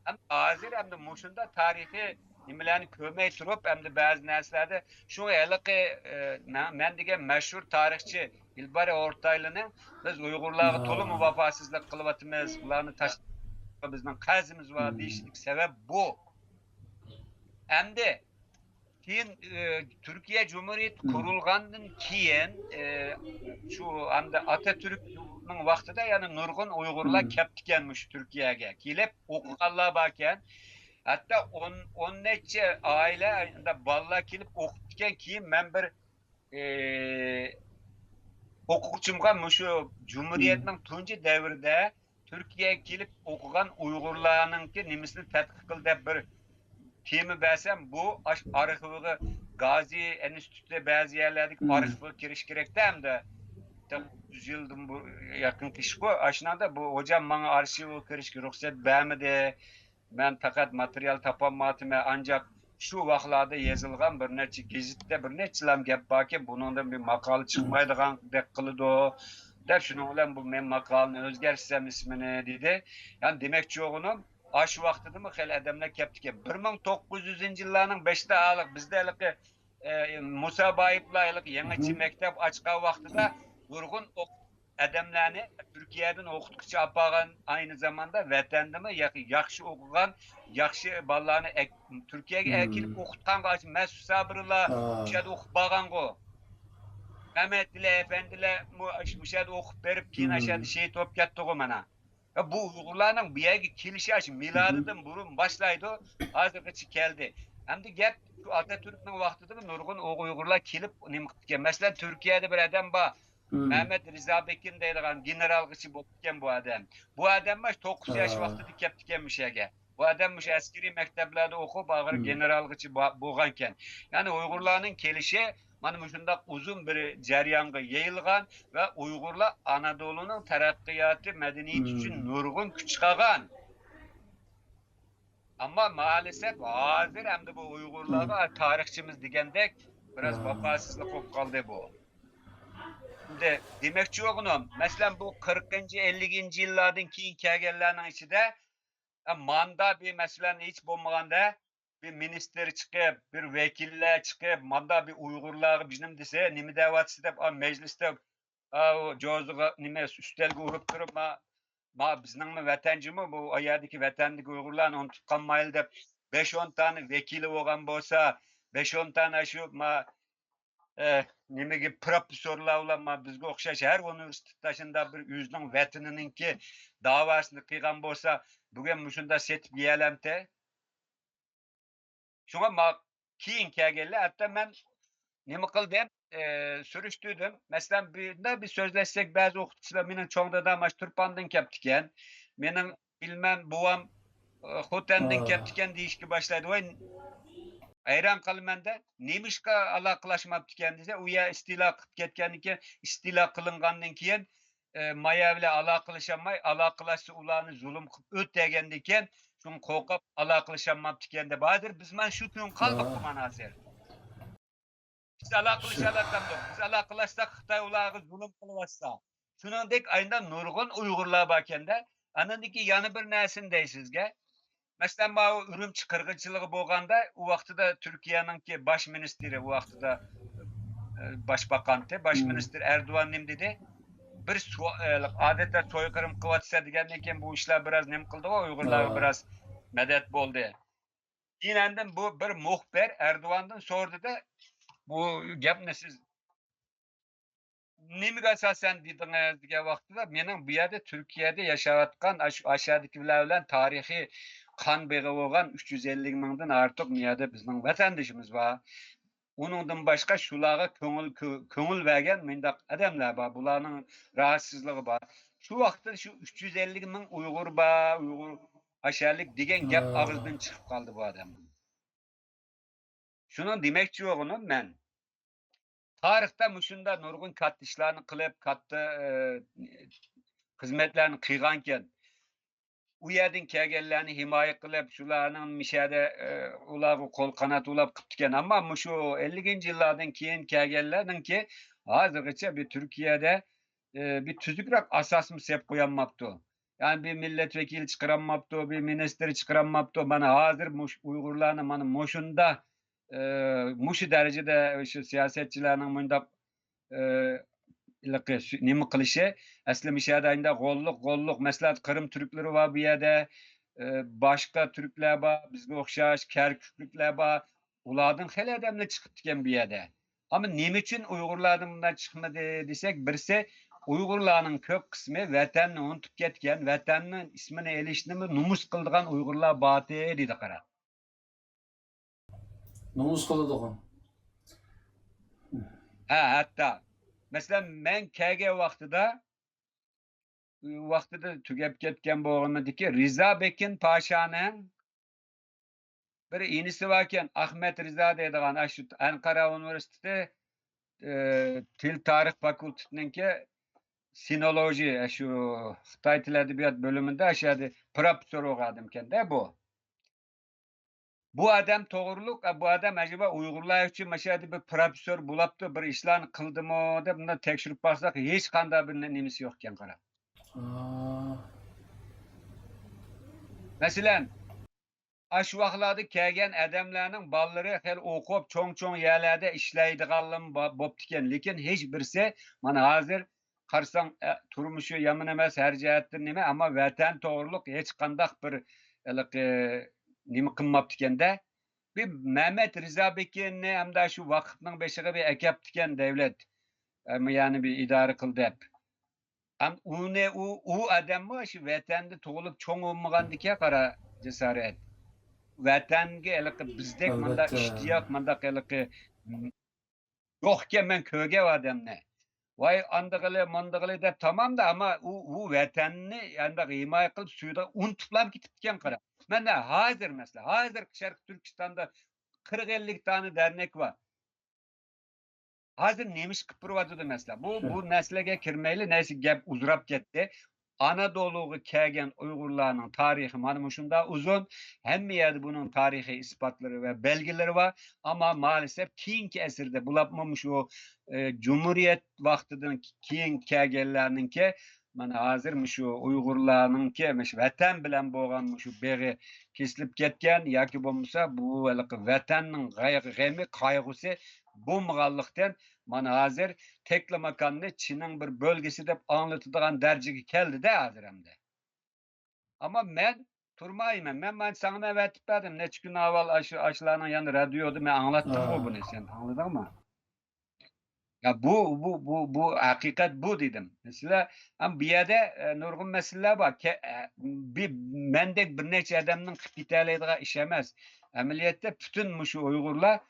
Hem hozir hem de mushunda tarixiy nimalarni ko'rmay turib, hem de ba'zi narsalarda shu haliqi men degan mashhur tarixchi Ilbari O'rtaylining biz Uyg'urlarga to'liq vafosizlik qilyapmiz, ularni tashlab bizning qazimiz bor deyishlik sabab bu. Endi keyin Türkiye Cumhuriyeti kurulgandan keyin şu anda Atatürk'ning vaqtida yani nurg'un Uyg'urlar kelib ekanmish Turkiyaga. Kelib o'qiganlar bor ekan. Hatta 10 necha oila bolalar kelib o'qib ekan. Keyin men bir o'quvchimga shu Cumhuriyetning tunji davrida Turkiyaga kelib o'qigan Uyg'urlarning nimasini tadqiq qil deb bir tema bersem bu arxiviga Gazi Enstitüsü'de bazı yerlerdeki arxiviga kirish kerak hem de 100 yıldan bu yakın kişi bu. Aşinada bu hocam bana arşive kirishga ruxsat bermedi. Ben fakat materyal tapamadım ancak şu vaqtlarda yazılgan bir neçe gazetde bir neçelam gap barki bunundan bir makale çıkmaydigan dek kılıdı o. Dep şunun bilen bu men makalını özgersem ismini dedi. Yani demekçi oğlum aş vaqtida mı hel adamlar keptike 1900 yıllarning 5'te alik bizde alik Musa Bayıp'la yeniçi mektep açqa vaqtida nurgun adamlarni Türkiye'den okutkucha apagan aynı zamanda vatandimi yaxshi o'qigan yaxshi bolalarni Türkiye'ye ekilip okutgan qaç Mesut Sabır'la müşahede okup bağan go. Mehmet Dile Efendi'le müşahede okup berip keyin aşağıda şehit olup ketdi go mana. Ya bu Uygurlarning bu yerga kelishi aş miladidan burun başlaydı. Hozirgacha keldi. Hem de gap şu Atatürk'ning vaqtida nurgun Uygurlar kelip nima qilgan. Mesela Türkiye'de bir adam bor. Mehmet Rıza Bekin deydigan generalgıçı bo'lgan bu adam. Bu adam 9 yaş vaqtida ketdiganmish yerga. Bu adam askeri mekteplarda o'qib, ağır generalgıçı bo'lganken. Yani Uygurlarning kelishi mana shunday uzun bir jarayonga yayilgan ve Uygurlar Anadolu'nun taraqqiyoti, madaniyati uchun nurg'un kuch chiqargan. Ama maalesef hozir hamda bu Uygurlarga tarixchimiz degandek biraz vafosizlik bo'lib qoldi bu. Şimdi demekçi oğlum, mesela bu 40. 50. yıllardan keyin kelganlarning ichida manda bir mesela hiç bo'lmaganda bir minister chiqib, bir vekiller chiqib, manda bir Uygurlar bizim dese nima deyapsiz deb mecliste jo'ziga nima ustelga urib turib ma bizningmi vatanchimi bu ayerdagi vatandagi Uygurlarni unutib qolmayli deb 5-10 tane vekili bo'lgan bo'lsa, 5-10 tane shu nimaga professorlar ular bizga o'xshash har universitetda bir o'zining vatanininki davosini qilgan bo'lsa, bugun shunda setib yeyalamte. Shunga keyin kelganlar, hatto men nima qildim? Surishtirdim. Masalan, bir so'zlashsak ba'zi o'qituvchilar mening cho'ng dadam Turpandan kelibdikan. Mening bilmem buvam Xotandan kelibdikan deyishga boshladi. Voy hayron qolmanda nemishqa aloqalashmabdikan desa, u yer istilo qilib ketgandan keyin, istilo qilingandan keyin maya bilan aloqalashamay, aloqalashsa ularni zulm qilib o'tgandan keyin shuni qo'rqib aloqalashamabdikan deb hozir biz mana shu kun qoldik bu manozir. Biz aloqalashalatamiz. Biz aloqalashsak Xitoy ularga zulm qilyapsa, shuningdek aynan nurg'un Uyg'urlar bor ekanda, anandagi yana bir narsani deysizga. Mesela bu Ürümçi qirg'inchiligi bo'lganda, u vaqtida Turkiyaninki bosh ministri, u vaqtida boshbakanti, bosh minister Erdo'g'an nim dedi? Bir odatda so'yqirib qilyapsa degandan keyin bu ishlar biraz nim qildi, Uyg'urlarga biraz madad bo'ldi. Keyin bu bir muxbir Erdo'g'andan so'rdi-da, bu gapni siz nimaga asosan dedingiz degan vaqtida mening bu yerda Turkiyada yashayotgan aşağıdagilar bilan tarixiy qon beg'i bo'lgan 350 mingdan ortiq miyada bizning vatandoshimiz bor. Uningdan boshqa shularga ko'ngil bergan mendaq odamlar bor. Bularning rahatsizligi bor. Shu vaqtda shu 350 ming Uyg'ur bor, Uyg'ur aşağılık degan gap og'zidan chiqib qoldi bu odamning. Shuni demoqchi o'g'lim men. Tarixda mushunda nurg'un katta ishlarni qilib, katta xizmatlarni qilganken u yerdan kelganlarni himoya qilib, shularning mishada ularga qo'l qanot ulab qilibdikan. Ammo shu 50-yillardan keyin kelganlarninki hozirgacha bir Turkiyada bir tuzukroq asosni sep qo'yolmabdi. Yani bir milletvekili chiqaramabdi, bir ministr chiqaramabdi. Mana hozir Uyg'urlarni mana mushunda mushu darajada o'sha siyosatchilarning bundaq nima qilishi asli mishadanda g'olliq maslahat Qrim turklari va bu yerda boshqa turklar bor, bizga o'xshash Kerkukliklar bor. Ulardan xeyli odamlar chiqibdikan bu yerda. Ammo nima uchun Uyg'urlardan bundan chiqmadi desak, birsi Uyg'urlarning ko'p qismi vatanni unutib ketgan, vatanning ismini elishni numus qildigan Uyg'urlar bor dedi qara. Numus qiladigan. Hatta mesela men kelgan vaqtida tugab ketgan bo'lganmidiki, Rizo Bekin Pashaning bir inisi varken Ahmet Rizo deydigan shu Ankara universiteti til tarix fakultetiningki sinoloji shu Xitoy tili adabiyot bo'limida aşağıda professor o'qidim ekanda bu. bu adam to'g'riliq, bu adam acaba Uyg'urlar uchun mana shu yerda bir professor bo'libdi, bir ishlarni qildimi deb bundan tekshirib baksak hech qanday bir nimasi yo'q ekan qara. Aa, Masalan, shu vaqtlarda kelgan odamlarning bolalari hali o'qib, cho'ng-cho'ng yerlarda ishlaydiganlar bo'pti ekan, lekin hech birisi mana hozir qarasang turmushi yomon emas, har jihatdan nima, ammo vatan to'g'riliq hech qanday bir nima qilmabdi ekanda. Bir Mehmet Rıza Bekir'ni hamda şu vakıfның beşiğe bir ekeptiken devlet. Yani bir idare kıldı hep. Am u adam mı şu vatanda tug'ilib cho'ng bo'lmagandiga qara cesaret. Vatanga eliqi bizdek manda albatta. ishtiyoq, manda eliqi yo'qken men ko'rgan odamni. Vay andag'ili, mandag'ili deb tamam da ama u vatanni yanda himoya qilib suvda unutib ketibgan qara. Mana hozir mesela, hozir Sharq Turkistonda 40-50 tane dernek var. Hozir nemish qilib turibdi mesela. Bu nasliga kirmayli, neyse gap uzrab ketdi. Anadolu'ga kelgan Uyg'urlarning tarixi mana shunda uzun. Hamma yerda buning tarixiy isbotlari va belgilari var. Ama maalesef keyingi asrda bularning shu Cumhuriyet vaqtidan keyin kelganlarninki mana hozir shu Uyg'urlarninki vatan bilan bo'lgan shu beg'i kesilib ketgan yoki bo'lmasa bu vatanning g'ami, qayg'usi bo'lmaganlikdan mana hozir Teklamakanni Çin'in bir bölgesi deb anlatıdığan dercigi keldi-de hozir hamda. Ama men turmayman. Men sana aytib berdim. Necha kun avval aşılarning yani radioda men anlatdim bu bunu. Sen anladingmi? Ya bu hakikat bu dedim. Mesela ham bu yerda nurg'un masalalar bor. Mendek bir necha odamning qilib ketalaydigan ish emas. Amaliyotda butun shu Uyg'urlar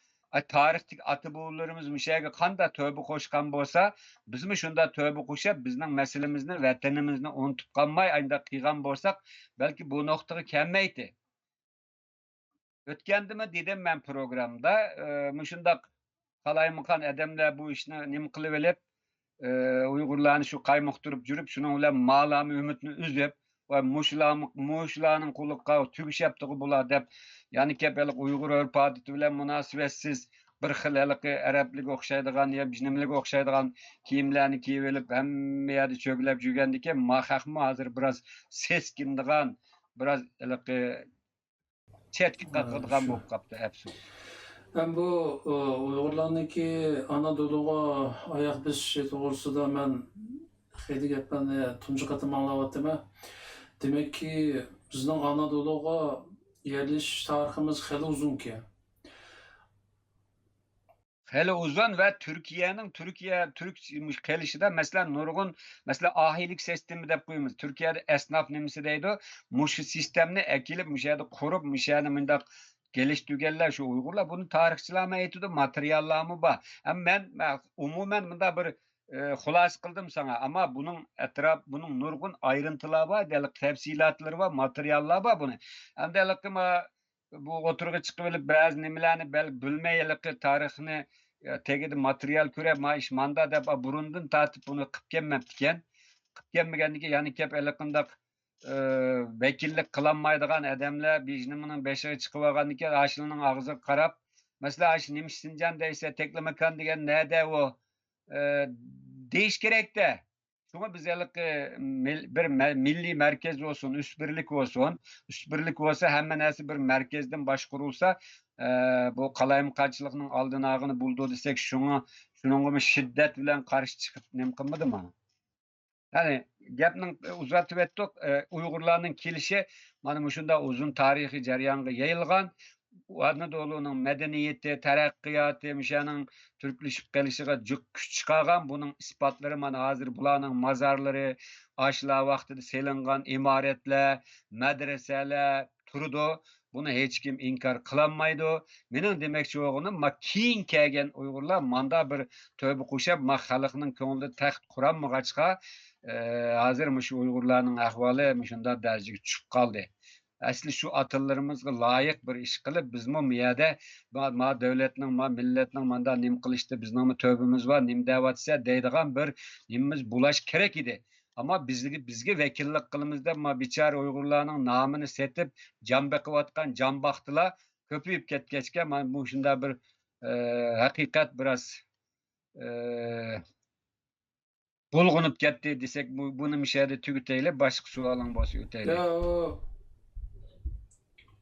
tarixdagi ata bobolarimiz mushaga qanday tövbe qo'shgan bo'lsa, biz mi shunda tövbe qo'shib, bizning masalamizni, vatanimizni unutib qolmay, ayda qilgan bo'lsak, balki bu nuqtaga kelmaydi. O'tgandimi dedim men programda, shundaq qalaymiqan odamlar bu ishni nima qilib olib, Uyg'urlarni shu qaymoqtirib yurib, shuning bilan ma'lami umidni uzib va mushlarning quliqqa tugishapti bular deb, yani kepalik Uyg'ur urf-odati bilan munosabatsiz bir xil arablarga o'xshaydigan yo bijnimlarga o'xshaydigan kiyimlarni kiyib olib, hamma yerda cho'glab yurgandiki, mahaqmi hozir biroz seskindigan, biroz chetga qaqadigan bo'lib qolibdi, afsus. Ben bu Uyg'urlarniki Anadolu'ga ayak besishi to'g'risida men xeyli gaplarni tunji qatim anglayaptım. Demek ki bizning Anadolu'ga yerleşiş tariximiz xeyli uzunki. Hele uzun ve Türk kelişide mesela nurgun mesela ahilik sistemi deb koyuyoruz. Türkiye'de esnaf nimisi deydi. Muşu sistemini ekilip müşahede kurup müşahede mındak geliştirgenler şu Uygurlar bunu tarihçilama etudu materyallamı var. Ama ben umumen bunda bir xulas kıldım sana ama bunun nurgun ayrıntıları var, delik tefsilatları var, materyallar var bunu. Hem delik bu oturuğa çıkıp bazı nimelerni bilmeyelik tarihini tegidi materyal köre iş manda deb burundan tatip bunu qilib kelmabdikan. Qilib kelmaganligi yani kep eliqindaq vekillik qilolmaydigan odamlar bijnimining beshiga chiqib olgandan ashlining og'ziga qarab, masalan, ash nimish Sinjan deysa, Teklamakan degan nada u deyish kerak-da. Şuna biz bir milli merkez olsun, üst birlik olsun. Üst birlik olsa hemen nersi bir merkezden başkurulsa bu qalayimqanchilikning oldin og'ini buldu desek, şunun şiddet bilen karşı çıkıp nem qilmadi mı? Yani gapning uzatib etdik, Uyg'urlarning kelishi mana shunda uzun tarixiy jarayonga yayilgan. Anadolu'nun medeniyeti, terakkiyatı, müşaning Türkleşip gelişiga kuch chiqargan. Bunun ispatları mana hozir bularning mazarları, aşılar vaqtida selingan imoratlar, madrasalar turdi. Bunu hech kim inkar qilolmaydi. Mening demoqchi bo'lganim, keyin kelgan Uyg'urlar manda bir tövbe qo'shib, xalqning ko'nglida taxt quranmag'achqa, hozir shu Uyg'urlarning ahvoli shunda darajaga tushib qoldi. Asli şu atalarımızga layık bir iş qilib, bizmi bu yerda ma davlatning, ma millatning manda nim qilishdi, bizning tövbimiz var, nim da'vatsa deydigan bir nimimiz bulash kerak edi. Ama bizga vekillik qilimizda ma bichara Uyg'urlarning nomini setib, jon beqiyotgan jon baxtilar köpüyüp ketkeçke man bu şunda bir hakikat biraz bulgunup ketdi desek bunu mişerde tügüteyle başka sualın bolsa öteyle. Ya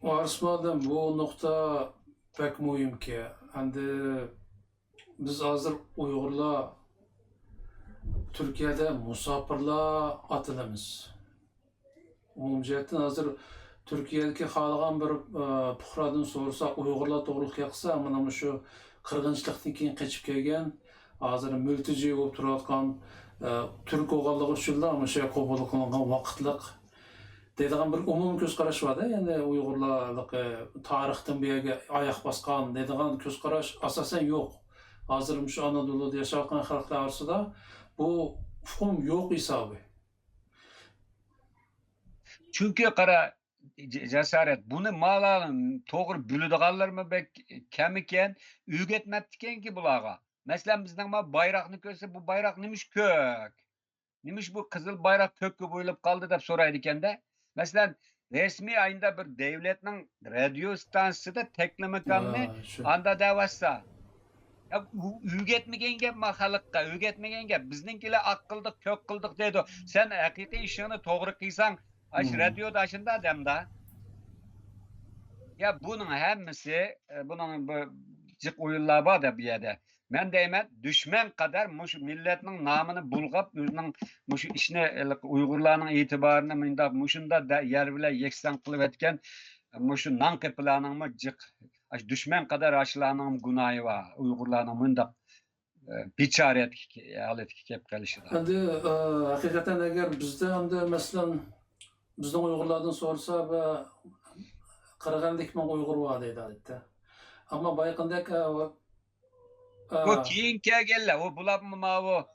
o Arsmadım bu nokta pek mühim ki. Endi biz hazır Uygurlar Türkiye'de musafirlar atılımız. Umumciyetten hazır Türkiye'deki halagan bir puhradan sorsa Uygurlar doğruluk yaksa mana şu kırgınçlıktan keyin keçip kelgen hazır mülteci bolup turayotgan Türk oğallığı üçünler ama şey qabul kılıngan vaqtlık deydigan bir umum köz qaraş var da, yani Uygurlarlık tarixten bir yerge ayak baskan deydigan köz qaraş asasen yok. Hazır şu Anadolu'da yaşayan halklar arasında bu fuhum yok hesabı. Çünkü kara cesaret bunu malalım toğru bülüdüğallarımı bek kemiken ügetmeptiken ki bulağa. Mesela bizden ma bayrakını görse bu bayrak nimiş kök. Nimiş bu kızıl bayrak kökü boyulup kaldı da soraydıken de. Mesela resmi ayında bir devletin radyo stansiyası da teklemekanını Şu. anda davassa. Ya ügetmegenge mahalıkka, ügetmegenge bizninkiler akıldık, kök kıldık dedi. Sen hakiki işini doğru kıysan, radyoda aşında demda. Ya bunun hemmisi, bunun bu cık oyunlar var da bir yerde. Ben deymen düşman kadar muş milletin namını bulgap, özünün muş işine Uygurlarının itibarını mında muşunda da yer bile yeksan kılıp etken muşu nankır planın mı cık düşman kadar aşılanın günahı var. Uygurlarının mında biçaret alet kep kalışıda. Endi hakikaten eğer bizde endi mesela bizden Uygurlardan sorsa ve 40 bin Uygur var deydi adette. Ama bayakındaki O keyin kelgelle o bulapmı o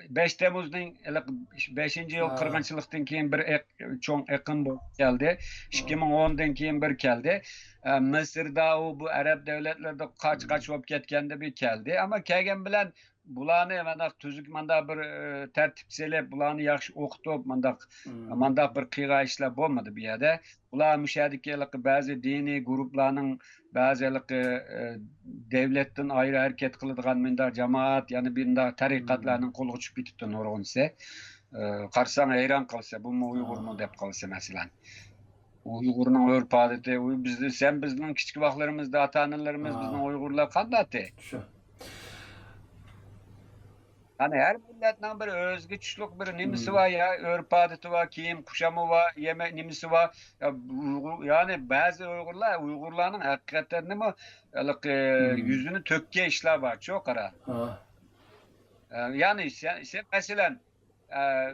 5 Temmuz'dan 5. yıl kırgınçılıktan keyin bir çoğun ekın geldi. 2010'dan keyin bir geldi. Mısır'da o bu Arap devletlerde kaç olup ketkende bir geldi. Ama kelgen bilen bulanı mandak tüzük mandak bir tertipsele bulanı yaxşı okutup mandak bir kıyga işler bolmadı bir yerde. Bular müşahedikelik bazı dini gruplarının bazı devletten ayrı hareket kılıdığan mında cemaat yani birinde tarikatlarının kolu uçup bitipti nurgunse. Karsan eyran kalsa bu mu Uygur mu dep kalsa mesela. Uygur'un örf adeti bizde sen bizden küçük vaklarımızda ata-analarımız bizden Uygurlar kandatı. Şu. Hani her milletten bir özgüçlük bir nimisi var ya, örf adeti var, giyim kuşamı var, yemek nimisi var. Ya, yani bazı Uygurların hakikaten mi yüzünü tökke işler var çok ara. Yani sen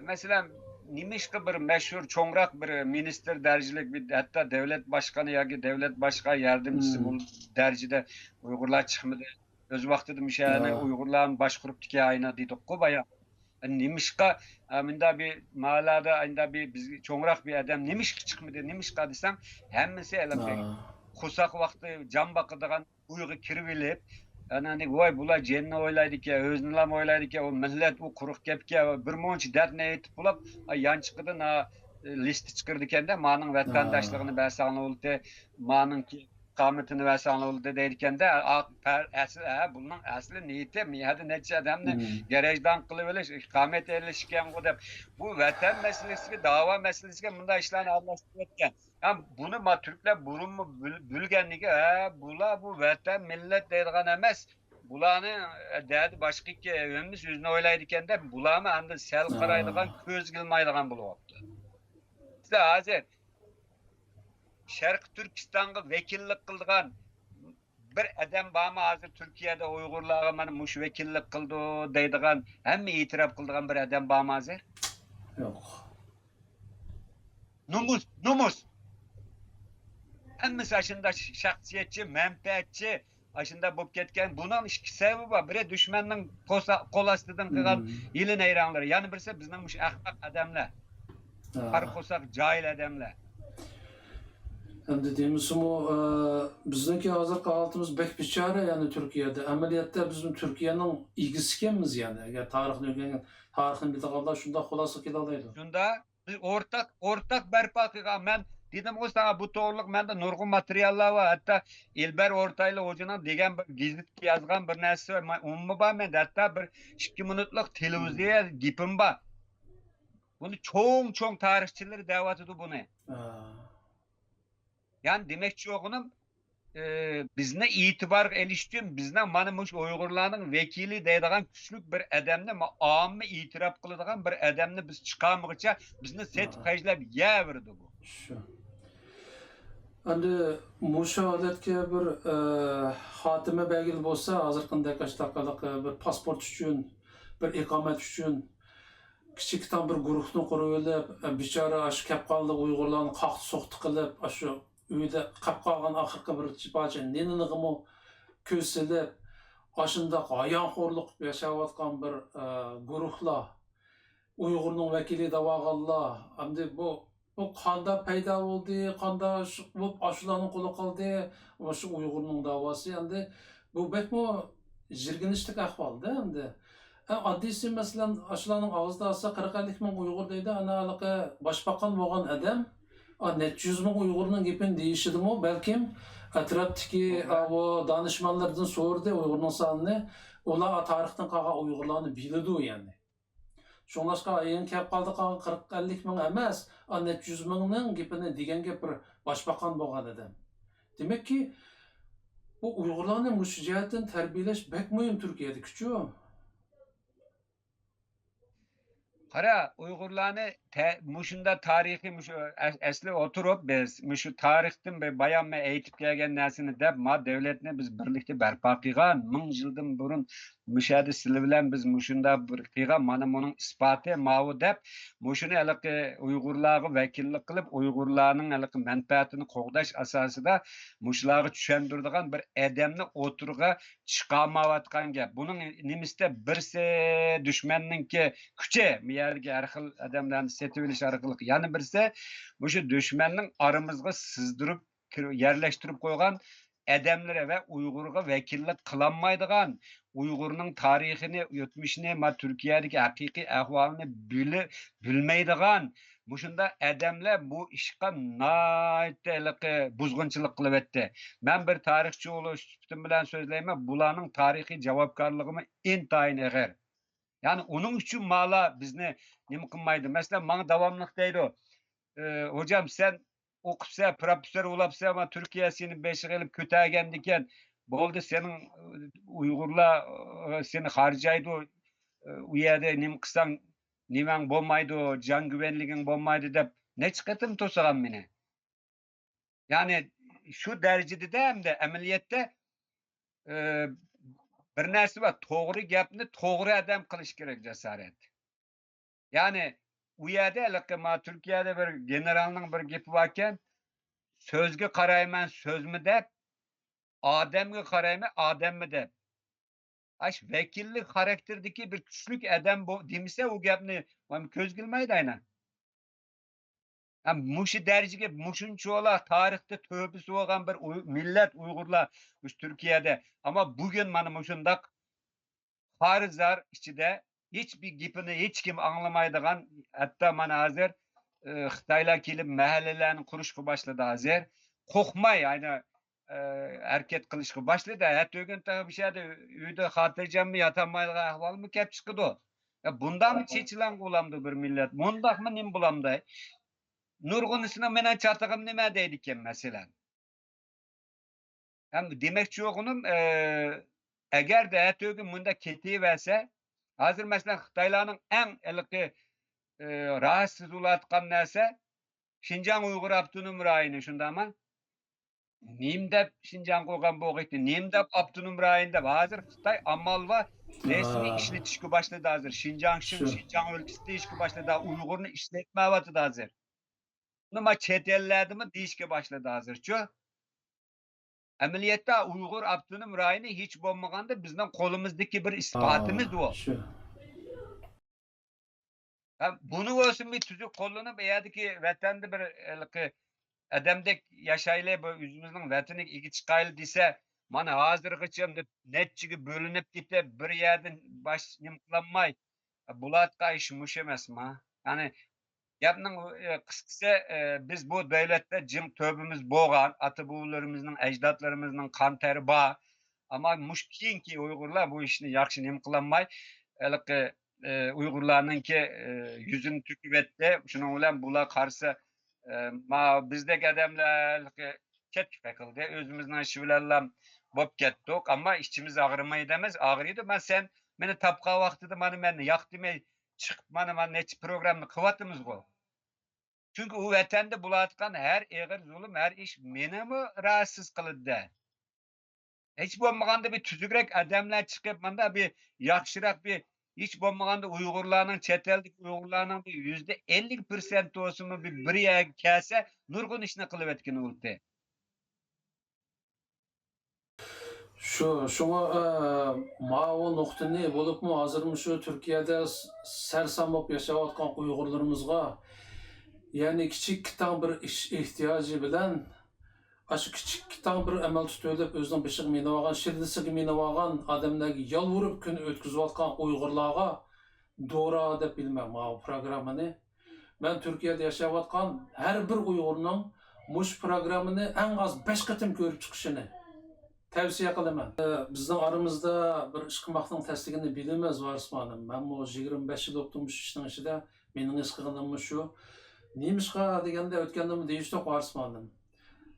mesela nimişki bir meşhur çoğrak bir minister dercilik bir hatta devlet başkanı ya ki devlet başkan yardımcısı bu dercide Uygurlar çıkmadı. Öz vaxtıda müşahane Uygurların başkuruptaki ayına dedik ko baya. Nimişka amında bir malada ayında bir biz çoğrak bir adam nimişki çıkmadı nimişka desem hemmisi kusak vakti cam bakıdığan uygu kirvilip yani vay bula cenni oylaydı ki özünlam oylaydı ki o millet o kuruk kepke bir monç dert ne etip bulup yan çıkıdı na listi çıkırdı kende manın vatandaşlığını bersanlı oldu manın ki kametini versanlı oldu derken de bunun aslı niyeti miyadi neçe adamını garajdan kılıveliş kamet erleşken o da bu vatan meselesi dava meselesi bunda işlerini anlaştırırken yani bunu Türkler burun mu bülgenligi bula bu vatan millet deydiğen emez bulanı derdi başka ki ömüz yüzüne oylaydıken de bulamı anda sel karaydıgan köz gilmaydıgan buluptu. İşte hazır Şarkı Türkistan'a vekillik kıldıgan bir adam bana hazır Türkiye'de Uygurlar'a mana muş vekillik kıldı deydigan hem itiraf kıldıgan bir adam bana hazır? Yok. Numus. Hemmisi aşında şahsiyetçi, menfaatçi, aşında bulup ketken bunun sebebi var. Biri düşmanın kol astıdan kılan ilin eyranları. Yani birisi bizden muş ahmak adamlar. Karkosak cahil adamlar. Hem dediğimiz o bizdeki hazır altımız bek biçare yani Türkiye'de. Ameliyatta bizim Türkiye'nin ilgisi kemiz yani. Ya tarihin bir takımda şunda kulası kidalaydı. Şunda ortak berpa kılan ben Dedim o sana bu to'g'riliq menda nurg'un materiallar var. Hatta Elber Ortaylı hocanın degan bir gazetga yozgan bir narsa var. Umuman bor menda. Hatta bir 2 minutlik televiziya gapim bor. Bunu çoğun tarixchilar da'vatidi bunu. Yani demekçi oğlum bizne itibar eliştim, bizne manımış Uygurlarning vekili deydigan küçlük bir adamni, avamni itiraf qiladigan bir adamni biz chiqarmag'icha bizni set qajlab yeverdi bu. Shu. Endi mushu holatga bir xotima belgili bo'lsa, hozirgidek ashtaqaliq bir pasport uchun, bir iqomat uchun kichikdan bir guruhni qurib olib, bechora shu kelib qoldi Uyg'urlarni qaqti so'qti qilib, shu uyda qolib qolgan oxirgi bir chipachi nenigimi ko'silib, ashundaq ayonxo'rlik qilib yashayotgan bir guruhlar, Uyg'urning vakili da'vogarlar, endi bu qanda paydo bo'ldi, qanda shularning qo'li qoldi, shu Uyg'urning da'vosi endi bu bekmi jirginishlik ahvolda endi. Oddiysi masalan shularning og'zida olsa 40-50 ming Uyg'ur deydi, ana boshbaqon bo'lgan odam necha yuz ming Uyg'urning gapini deyishidimi, balkim atrofdagi bu donishmandlardan so'rdi Uyg'urning sonini, ular tarixdan qolgan Uyg'urlarni biladi yani. Şoňlaşqa aýyň käp galdy 40-50 ming emas, necha yuz mingning gapini degan gap bir boshbaqon bo'lgan adam. Demakki, bu Uyg'urlarni mush jihatdan tarbiyalash bek muhim Turkiyada küçüğüm. Qara Uyg'urlarni mushunda tarixiy asli o'tirib biz mushu tarixdan bayon aytib kelgan narsani deb ma davlatni biz birlikda barpo qilgan 1000 yildan burun mushada sizlar bilan biz mushunda bir qilgan mana buning isboti mavu deb mushuni haliqi Uyg'urlarga vakillik qilib Uyg'urlarning haliqi manfaatini qo'g'dash asosida mushlarga tushundiradigan bir odamni o'tirga chiqarmayotgan gap. Buning nimisida birsi dushmanninki kuchi her xil adamlarni setilish orqali yana birisi o'sha dushmanning aramizga sizdirib yerlashtirib qo'ygan adamlari va Uyg'urga vakillik qilolmaydigan Uyg'urning tarixini, o'tmishini, Turkiyadagi haqiqiy ahvolini bilmaydigan mushunda adamlar bu ishga naytaliq buzg'unchilik qilib etdi. Men bir tarixchi bo'lish bilan so'zlayman, bularning tarixiy javobgarligini intayin ig'ir. Yani onun için mala bizni nima qilmaydi. Mesela bana davamlıq deydi. Hocam sen okupsa, profesör olapsa ama Türkiye seni beşik elip kötəgen diken boldu senin Uygurlar seni harcaydı o yerde nima qilsan nimen bolmaydı, can güvenligin bolmaydı dep ne çıkıtım tosagan meni. Yani şu derecede de hem de ameliyette bir narsa var, to'g'ri gapni to'g'ri adam qilish kerak jasorat. Ya'ni u yerda Turkiyada bir generalning bir gapi bor ekan, so'zga qarayman so'zmi deb, odamga qarayman odammi deb. Ash vakillik xarakterdagi bir kuchlik adam bu demisa u gapni ko'z qilmaydi aynan. Muşu dercige muşunçolar tarihte tövbesi olan bir millet Uygurlar Türkiye'de. Ama bugün bana muşundak harizar içinde hiçbir gipini hiç kim anlamaydıgan hatta bana hazır Xitaylar kelip mahallelerini kuruşku başladı hazır. Kokmay yani hareket kılışkı başladı. Hatta o gün bir şeyde uyda hatırlayacağım mı yatamaylığa ahval mı kep çıkıdı. Ya bundan mı çeçilen bulamdı bir millet? Bundak mı nim bulamdı? Nurg'unisini menen çatığım nima deydiken mesela. Hem demekçi oğlum eğer de etögün bunda ketiverse hazır mesela Xitaylarning en elki rahatsız olayotgan narsa Şinjan Uyghur Abdunum rayoni şunda ama nim deb Şinjan qo'ygan bo'g'itdi, nim deb Abdunum rayonida hazır Xitoy amal va resmiy ishlatishga boshladi hazır. Şinjan o'lkasida ishga boshladi, Uyg'urni ishlatmayapti hazır. Nima chet ellardimi deyishga boshladi hozircha. Amaliyotda Uyg'ur Abdunum rayoni hech bo'lmaganda bizning qo'limizdagi bir isbotimiz bu. Buni o'zim bir tuzuk qo'llanib, bu yerdagi vatanda bir adamdek yashaylik, bu o'zimizning vataniga ega chiqaylik desa, mana hozirgacha nechiga bo'linib ketib, bir yerdan bosh nim qilinmay, bulatqa ish mush emasmi? Ya'ni Gapning qisqasi biz bu davlatda jim tövbimiz bo'lgan, ata-bovlarimizning, ajdodlarimizning qon teri bor. Ammo mush keyingi Uyg'urlar bu ishni yaxshi nima qilolmay, haligi Uyg'urlarninki yuzini tükib etdi. Shuning bilan bular qarshi ma bizdek odamlar ketki qildi. O'zimizning ishi bilan bo'lib ketdik, ammo ichimiz og'rimaydi emas, og'riydi. Sen meni topgan vaqtida meni yoqdimay chiqib mana necha programma qilyapmiz-ku. Çünkü o vatanda bo'layotgan har ig'ir zulm, har ish menimi rahatsız qiladi. Hech bo'lmaganda bir tuzukroq odamlar chiqib, manda bir yaxshiroq bir hech bo'lmaganda Uyg'urlarning chet eldagi Uyg'urlarning bir %50% o'simi bir yerga kelsa, nurg'un ishni qilib o'tgan o'ldi. Şuna o nuqtani bo'libmi hozirmi shu Turkiyada sarson bo'lib yashayotgan Uyg'urlarimizga yani kichik tang bir ish ehtiyoji bilan shu kichik tang bir amal tutib o'zining beshig'i minib olgan, shildisiga minib olgan odamlarga yolvurib kun o'tkazayotgan Uyg'urlarga Dora deb bilmem bu programmani. Ben Türkiye'de yaşayotgan her bir Uyg'urning mush programmani eng az 5 qatim ko'rib chiqishini tavsiya qilaman. Bizning aramizda bir ish qilmoqning tasdigini bilamiz varismanim. Men bu 25 yil o'tmuş ishning ichida mening ish qilganim shu. Nemishqa deganda o'tgandimni deyishdi varismanim.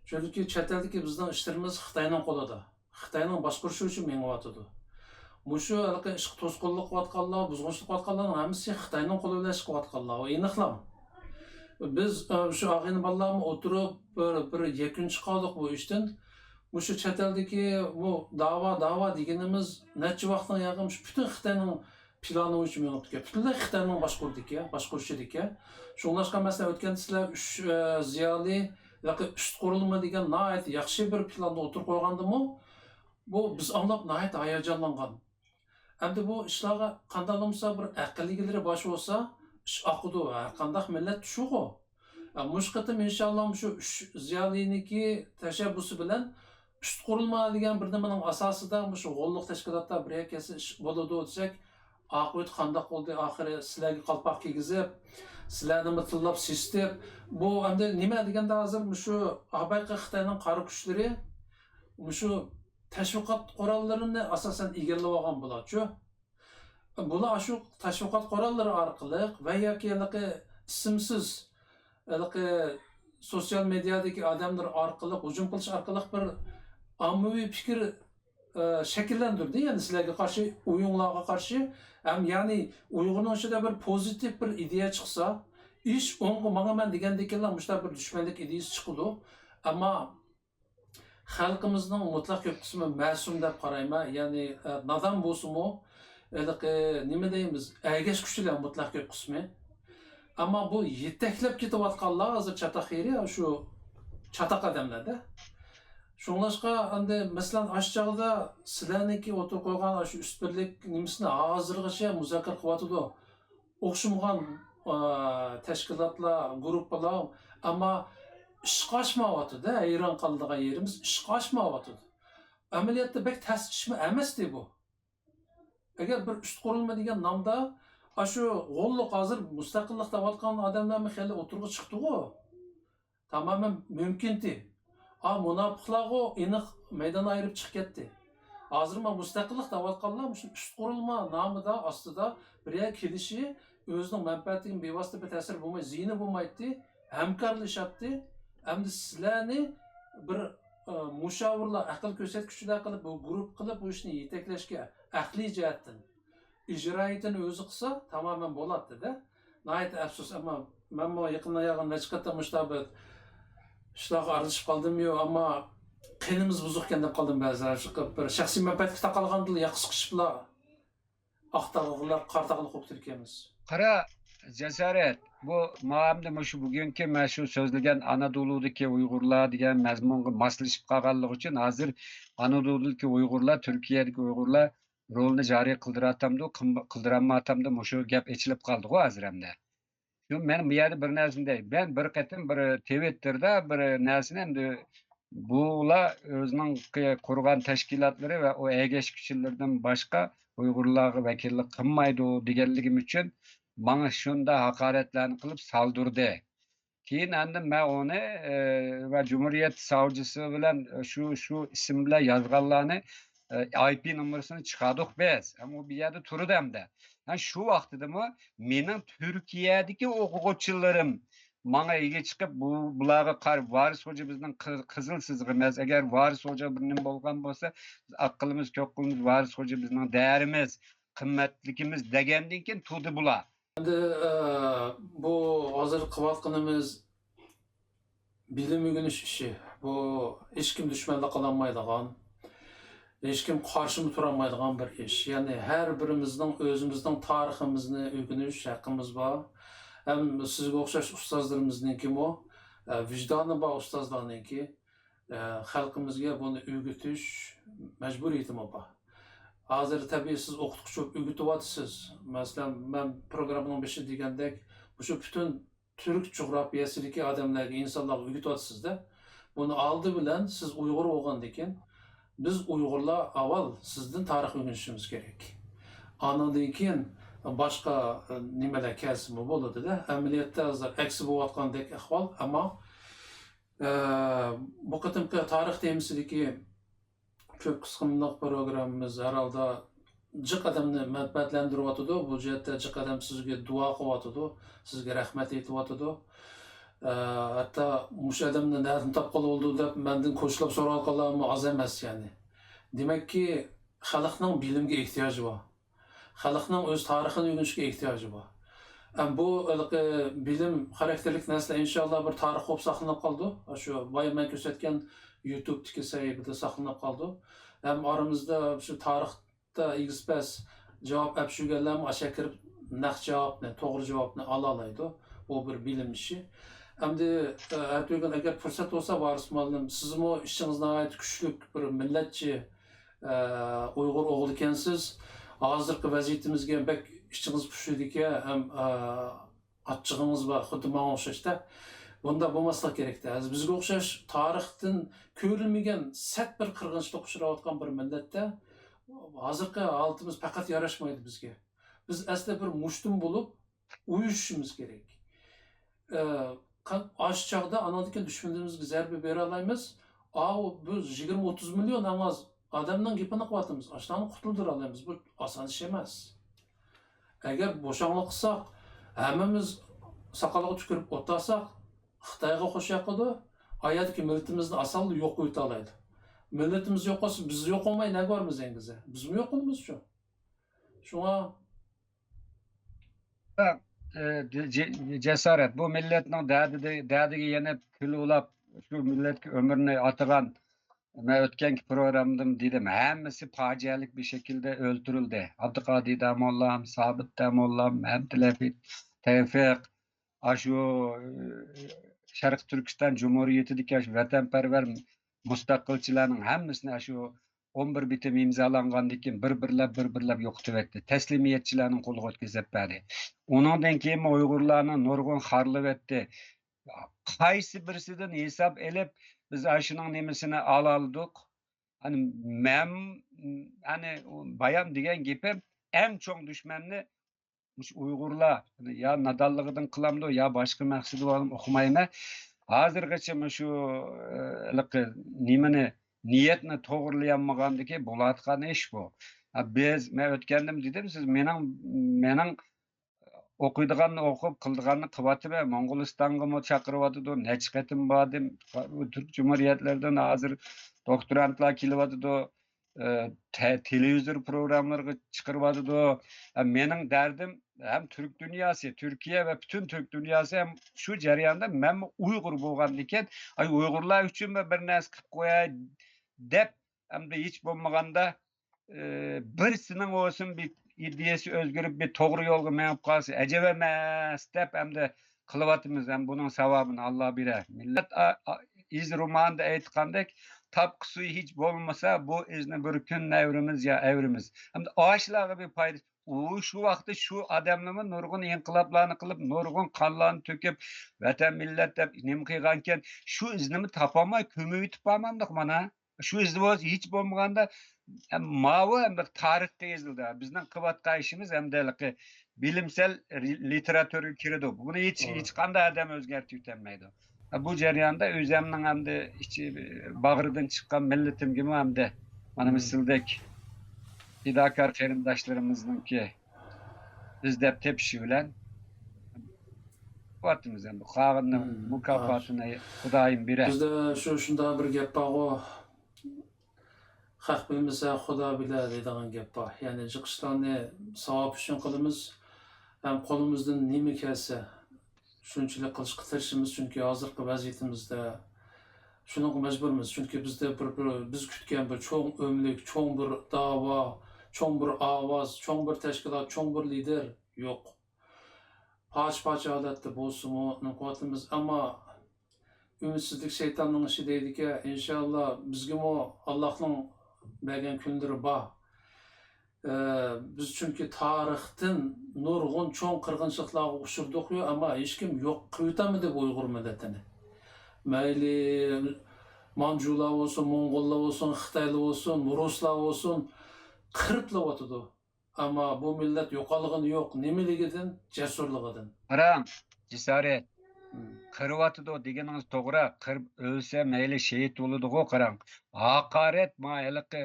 Chunki chet eldagi bizning ishlarimiz Xitoyning qo'lida. Xitoyning boshqarishi uchun mengyotidi. Mushu halqa ish to'sqinlik qilayotganlar, buzg'unchilik qilayotganlarning hammasi Xitoyning qo'li bilan ish qilayotganlar. Aniqlam. Biz shu og'in bolalarni o'tirib bir yakun chiqardik bu ishdan. Mushu chet eldagi bu da'vo deganimiz necha vaqtdan yaqin butun Xitoyning plani uchun menotga. Butunlay Xitoyning boshqarishidagi. Shunlashqa masalan o'tgan sizlar 3 ziyoli üst qurulma degan nihoyat yaxshi bir planda o'tirib qo'ygandimi, bu biz anglab nihoyat hayajonlangan. Endi bu ishlarga qandalamsa bir aqlligilar bosh bo'lsa, ish oqidi. Har qanday millat shugo. Mush qatim inshaalloh shu 3 ziyoliniki tashabbusi bilan üst qurulma degan bir nimaning asosida shu g'olliq tashkilotlar bir yakasi ish bo'ladi desak, oqibat qanday bo'ldi? Oxiri sizlarga qalpoq kiygizib, sizlarni mitillab sistib, bu endi nima deganda hozir shu Abayqa Xitoyning qora kuchlari shu tashviqot qurollarini asosan egallab olgan bo'ladi-ku. Bular shu tashviqot qurollari orqali va yoki ismsiz sosyal medyadagi odamlar orqali hujum qilish orqali bir ommaviy fikr shakllantirdi. Yani sizlarga qarshi, o'yinlarga qarshi ham ya'ni Uyg'urning ichida bir pozitiv bir ideya chiqsa, ish o'ng'i manaman degandekinlar mushtar bir dushmanlik ideyasi chiqadi. Ammo xalqimizning mutlaq ko'p qismi ma'sum deb qarayman. Ya'ni nodon bo'lsa-mu, nima deymiz, aygash kuchlilar mutlaq ko'p qismi. Ammo bu yetaklab ketayotganlar hozir chatoqiri shu chatoq odamlarda. Shunlashqa endi masalan ashchog'da sizlarniki o'tirib qo'ygan shu üstbirlik nimasini hozirgacha muzokara qilyotdi. O'xshamagan tashkilotlar, guruhlar, ammo ish qo'shmayotdi. Hayron qoldigan yerimiz ish qo'shmayotdi. Amaliyotda bek tasdiqmi emasdi bu. Agar bir üst qurilma degan nomda shu g'olliq hozir mustaqillik topayotgan odamlarni xeli o'tirg'i chiqdi-ku. Tamoman mumkinti. Munofiqlarga aniq maydon ayirib chiqib ketdi. Hozir men mustaqillik topayotganlar shu üst qurilma nomida ostida bir yer kelishi o'zining manfaatiga bevosita bir ta'sir bo'lmay, ziyni bo'lmaydi, hamkorlashyapti. Endi sizlarni bir mushavirlar, aql ko'rsatkichlar qilib, bu guruh qilib bu ishni yetaklashga aqliy jihatdan ijroiyatini o'zi qilsa tamoman bo'ladi-da. Nihoyat afsus, ammo men bu yaqindan yaqin nechqatam mushtabit ishlarga aralashib qoldim-yu, ammo qinimiz buzuqkan deb qoldim ba'zan. Shu bir shaxsiy manfaatga taqalganda yaqis qishiblar aqtag'lar, qartag'lik qo'yib turkamiz. Qara jasorat bu ma'amda shu bugungi men shu so'zlagan Anadolu'dagi Uyg'urlar degan mazmunga moslashib qolganligi uchun hozir Anadolu'dagi Uyg'urlar, Turkiyadagi Uyg'urlar rolni joriy qildirammatamda shu gap echilib qoldi-ku hozir hamda. Men bu yerda bir narsani deyman. Ben bir qatim bir Twitter'da bir narsani endi bular o'zining qurgan tashkilotlari va o egesh kuchlardan boshqa Uyg'urlarga vakillik qilmaydi deganligim uchun bana şunda hakaretlerini kılıp saldırdı. Keyin endi men onu ve Cumhuriyet Savcısı bilen şu isim bilen yazganlarni IP numarasını çıkardık biz. Ama o bir yerde turdu hamda. Yani şu vaqtidimi mening Türkiye'deki o'quvchilarim bana ega chiqib bularga qarab Varis hoca bizning qizil sizig'i emas. Agar Varis hoca birinin bo'lgan bo'lsa, aqlimiz, ko'qimiz Varis hoca bizning değerimiz, qimmatligimiz degandan keyin turdi bular. Endi bu hozir qilayotganimiz bilim o'rganish ishi. Bu hech kim dushmanlik qilolmaydigan, hech kim qarshi turolmaydigan bir ish. Ya'ni har birimizning o'zimizning tariximizni o'rganish haqqimiz bor. Ham sizga o'xshash ustozlarimizningimi, vijdoni bor ustozlarningki, xalqimizga buni o'rgatish majburiyatimiz bor. Hozir tabii siz o'qituvchi o'rgatyapsiz. Masalan, men programmaning başı degandek, shu butun Türk coğrafyasidagi odamlarga, insonlarga o'rgatyapsiz-da. Buni oldi bilan siz Uyg'ur bo'lgandan keyin biz Uyg'urlar avval sizdan tarix o'rganishimiz kerak. Andan keyin boshqa nimalar kelsa bo'ladi-da. Amaliyotda hozir aksi bo'layotgandek ahvol, ammo bu qatimki tarix temasidagi ko'p qismliq programmamiz herhalde jiq odamni manfaatlantiryotidi. Bu jihatda jiq odam sizga duo qilyotidi, sizga rahmat aytyotidi. Hatto o'sha odamni nadan topgan bo'ldi deb mendan qo'shilib so'rayotganlarmi oz emas yani. Demakki, xalqning bilimga ehtiyoji bor. Xalqning o'z tarixini o'rganishga ehtiyoji bor. Bu bilim xarakterlik narsa inshaalloh bir tarix bo'lib saqlanib qoldi. Shu boya men ko'rsatgan YouTube'daki sayfada saqlanib qoldi. Hem aramızda şu tarixda egizpas javob olib shurganlarmi asha kirib naq javobni, to'g'ri javobni ola oladi. Bu bir bilim ishi. Endi aytgan agar fursat bo'lsa, Varis muallim, sizmi ishingizga oid kuchli bir millatchi Uyg'ur o'g'li ekansiz. Hozirgi vaziyatimizga bak ishingiz kuchli ham achchig'ingiz bor, xuddi menga o'xshashda. Bunda bo'lmaslik kerakda. Bizga o'xshash tarixdan ko'rilmagan sat bir qirg'inchilikqa uchrayotgan bir millatda hozirgi holatimiz faqat yarashmaydi bizga. Biz asli bir mushtum bo'lib uyushishimiz kerak. Osh chog'da anadagi dushmanimizga zarba bera olamiz. Biz 20-30 milyon angaz odamning gapini qilyapmiz. Ashlarni qutuldira olamiz. Bu oson ish emas. Agar bo'shanglik qilsak, hammamiz soqoliga tukirib o'tirsak, Xitoyga qo'shayotdi, ayadki millatimizni asal yo'q qo'yib oladi. Millatimiz yo'q bo'lsa, biz yo'q olmay nima bormiz endi? Bizmi yo'q qilamiz shu. Shunga cesaret bu milletning dadiga yana pul ulab shu milletga ömrünü atagan men o'tgan programda dedim, hammasi fojialik bir şekilde öldürüldü. Abdülkadir Damollam, Sabit Damollam, Tevfik, şu Şarkı Türkistan Cumhuriyeti'deki vatanperver müstakilçilerin hemmisine şu 11 bitim imzalangandan keyin bir-birlab yo'qotib teslimiyetçilerin qo'liga o'tkazib berdi. Ondan keyin Uyg'urlarni nurg'un xarlab etdi. Qaysi birisidan hisob elib biz shuning nimasini oldik. Hani men bayan degan gapim eng cho'ng dushmanni Uyg'urlar ya nadalligidan qilamdi ya boshqa maqsadi bilan o'qimayman. Hozirgacha shu nimani niyatni to'g'rilayolmagandiki bo'layotgan ish bu. Biz men o'tgandim dedim, siz mening o'qiydiganni o'qib, qildiganni qilyapti. Mo'g'ulistonga chaqiryotdi, necha qatim bordim. Turk Cumhuriyetlerden hozir doktorantlar kelyapti. Televizor programlarga chiqaryapti. Mening dardim hem Türk dünyası, Türkiye ve bütün Türk dünyası hem şu jarayonda men Uyg'ur bo'lgandan keyin, Uyg'urlar uchun bir narsa qilib qo'yay deb, hamda hech bo'lmaganda birisining olsun bir ideyasi o'zgarib bir to'g'ri yo'lga menib qolsa, ajab emas deb hamda qilyapmiz. Ham buning savobini Alloh berar. Millat iz romanda aytgandek, tapqısı hiç bo'lmasa bu izni bir kun evrimiz ya evrimiz. Hamda ağaçlarga bir foydasi. Şu vaqtda şu adamlarni nurg'un inqiloblarni qilib, nurg'un qonlarni to'kib, vatan millat deb nima qilganken, shu iznimni topolmay ko'mib yutib qolmandik mana. Shu izni hiç bo'lmaganda mavi hem bir tarihte yazıldı. Bizden kıvatka işimiz hem de bilimsel literatürü kirdi. Bunu hiç kanday adam özgertüytemeydi. Bu jarayanda özemnin hem de bağrıdan çıkan milletim gibi hem de mana misildek fidakar qarindaşlarımıznınki izdep tepişi bilen vatimiz hem bu qağının mukafatını Xudayım bire. Bizde şunda bir gap var. Haq bilmese Xudo bilir deydigan gap bor. Ya'ni chiqishlarni savob uchun qilamiz. Ham qo'limizdan nima kelsa shunchalik qilishga tirishimiz, chunki hozirgi vaziyatimizda shunaqa majburmiz. Chunki bizda biz kutgan bir cho'ng o'mlik, cho'ng bir da'vo, cho'ng bir ovoz, cho'ng bir tashkilot, cho'ng bir lider yo'q. Paç holatda bo'lsa-mu quvvatimiz, ammo ümidsizlik şeytanның işi deydiki, inşallah bizgimi Allah'ның bergen kunlari bor. Biz çünkü tarixdan nurg'un cho'ng qirg'inchiliklarga uchirdik, ammo hech kim yo'q qilib bu Uyg'ur millatini. Mayli Manjular olsun, Moğollar olsun, Xitoylar olsun, Ruslar olsun, qiriblayotdi. Ama bu millet yo'qolgani yo'q. Nimaligidan? Jasurligidan. Qaram, cesaret. Qırıvatıdı o degeniniz to'g'ri. Qirib o'lsa mayli şehit bo'ladi-ku, qarang. Haqorat mayliqi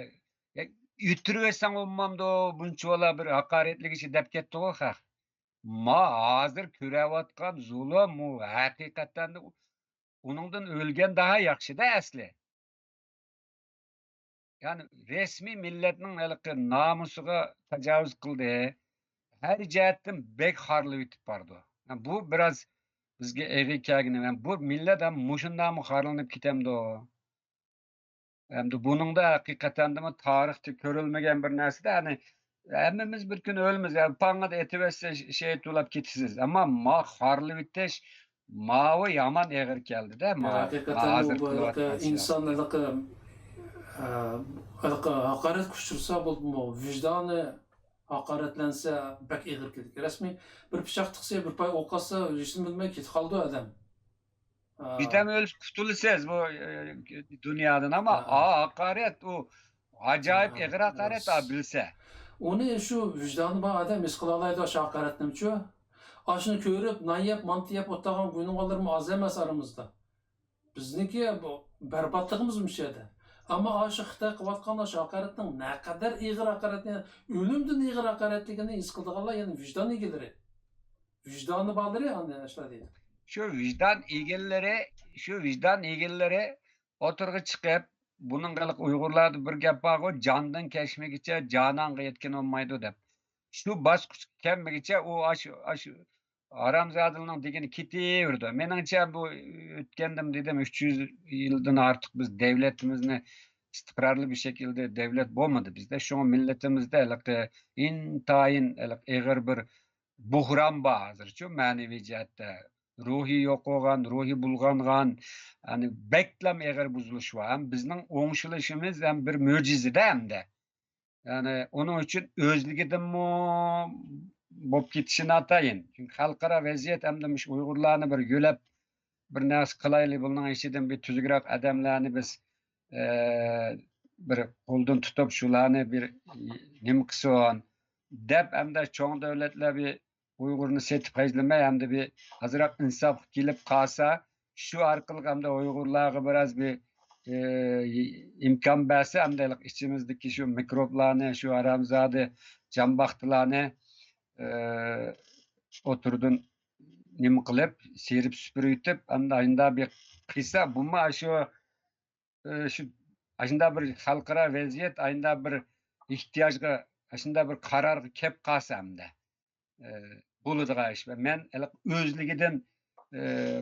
yutirib etsang bo'lmamdi, buncha bir haqoratlik ishi deb ketdi-ku, ha. Ma hozir ko'rayotgan zulm u haqiqatan uningdan o'lgan daha yaxshi-da asli. Yani resmi milletning namusiga tajovuz qildi. Her jihatdan bek xorlib yetib bordi. Bu biraz bizga eg'i kelgini. Bu millet ham mushundan xorlanib ketamdi. Hamda buning da haqiqatan da tarixda ko'rilmagan bir narsa. Yani hammamiz bir kun o'lamiz. Yani pangada etibesse şehit bo'lib ketasiz. Ammo ma xorlib yetish mavi yaman eg'ir keldi-da. Haqiqatan bu insonlarga haqorat kuchursa bo'ldi-mu, vijdoni haqoratlansa bak eg'ir keldi. Rasmiy bir pichoq tiqsa, bir pay o'qasa, hech bilmay ketib qoldi odam. Bitem ölüp kutulacağız bu dünyadan ama hakaret o acayip egir hakaret bilse. Onu şu vicdanı bana adam mis kılalaydı aşağı hakaretini şu. Aşını körüp, nayep, mantı yap, ottağın günün alır mı az emez aramızda. Bizninki berbatlığımız bir şeydi. Ama aşı Xitay kıvatkan aşağı hakaretinin ne kadar egir hakaretini, ölümdün egir hakaretliğini his kıldıqarlar, yani vicdan egileri. Vicdanı bağları yani aşağı değil. Şu vicdan egelleri oturga chiqib, bunun qiliq Uyg'urlarda bir gap bor, jondan kechmagicha jononga yetgan olmaydi deb. Shu bosqich kelmagicha u Aramzadilning degani ketaverdi. Meningcha bu o'tgandim dedim 300 yildan ortiq biz davlatimizni istiqrorli bir şekilde devlet bo'lmadi bizda. Şu milletimizde intayin eg'ir bir buhron bor hozircha ma'naviy jihatda. Ruhi yok olan, ruhi bulgangan, yani beklam eğer buzuluş var. Hem bizning o'ngshilishimiz hem bir mo'jiza-da hem de. Yani onun için özligidin mu bo'lib ketishini atayin. Çünkü xalqaro vaziyat hem demiş Uyg'urlarni bir yo'lab bir narsa qilaylik, buning ichidan bir tuzukroq odamlarni biz bir qo'ldan tutib shularni bir nima qilsin deb hem de cho'ng davlatlar bir Uygur'unu setip hajlamay hem de bir azırak insaf gelip kalsa şu arkalık hem de Uygurlarga biraz bir imkan berse hem de içimizdeki şu mikroplarını, şu aramzade cambaktılarını oturdun nima qilib, serip süpürüyütüp hem de ayında bir kıysa bu mu şu ayında bir xalqaro vaziyat, ayında bir ihtiyaçga, ayında bir kararga kep kalsa hem de. Buluduğu iş ve men özligiden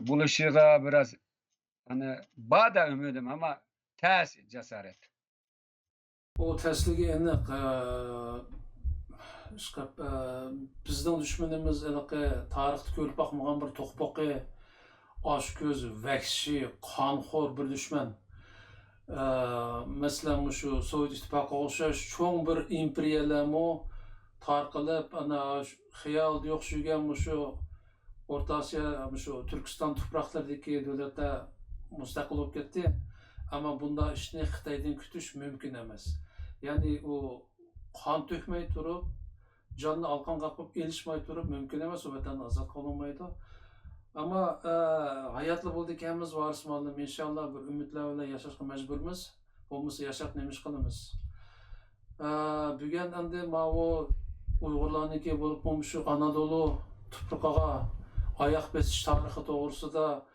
buluşuğa biraz hani bada ümidim ama ters cesaret. O tersligi aniq bizning düşmanimiz tarixda ko'rib boqmagan bir to'qpoqi, oshko'z, vahshiy, qonxo'r bir dushman. Masalan, shu Sovet ittifoqiga o'xshash cho'ng bir imperiyalarmi tarqalib, ana xiyol yo'qshigan shu O'rta Osiyo, shu Turkiston tuproqlaridagi davlatlar mustaqil bo'lib ketdi. Ammo bunda ishni Xitoydan kutish mumkin emas. Yani o kan tökmey turup, canını alkan kapıp elişmey turup mümkün emas o vatandan azat kılınmaydı. Ama hayatlı buldukemiz varsmalım inşallah bir ümitlerle yaşashga mecburmiz. Olmasa yaşap nemiş kılımız. Bugün endi mavu Uygurlarniki bolup bulmuşu Anadolu tuprağına ayak besiş tarixi doğrusida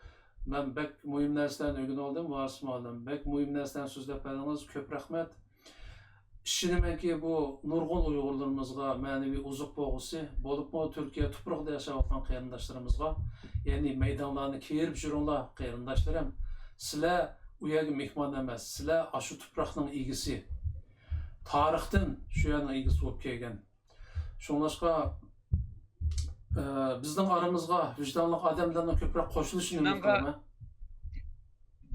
ben bek mühim narsalarni öğren oldum, varsmalım. Bek mühim narsalarni so'zlab berdingiz, ko'p rahmat. İşinimenki bu nurgun Uygurlarımızga manevi uzuq boğusu, bolupmu Türkiye tuprağında yaşayotgan qarindaşlarımızga, yani meydanlarını kiyirip jurunglar qarindaşlarım. Sizler u yerga mehmon emas, sizler aşı tuprağның egisi. Tarixdan şu yerning egisi bo'lib kelgan. Şunlaşqa bizning aramızga vijdonli odamlarning ko'proq qo'shilishini umid qilaman.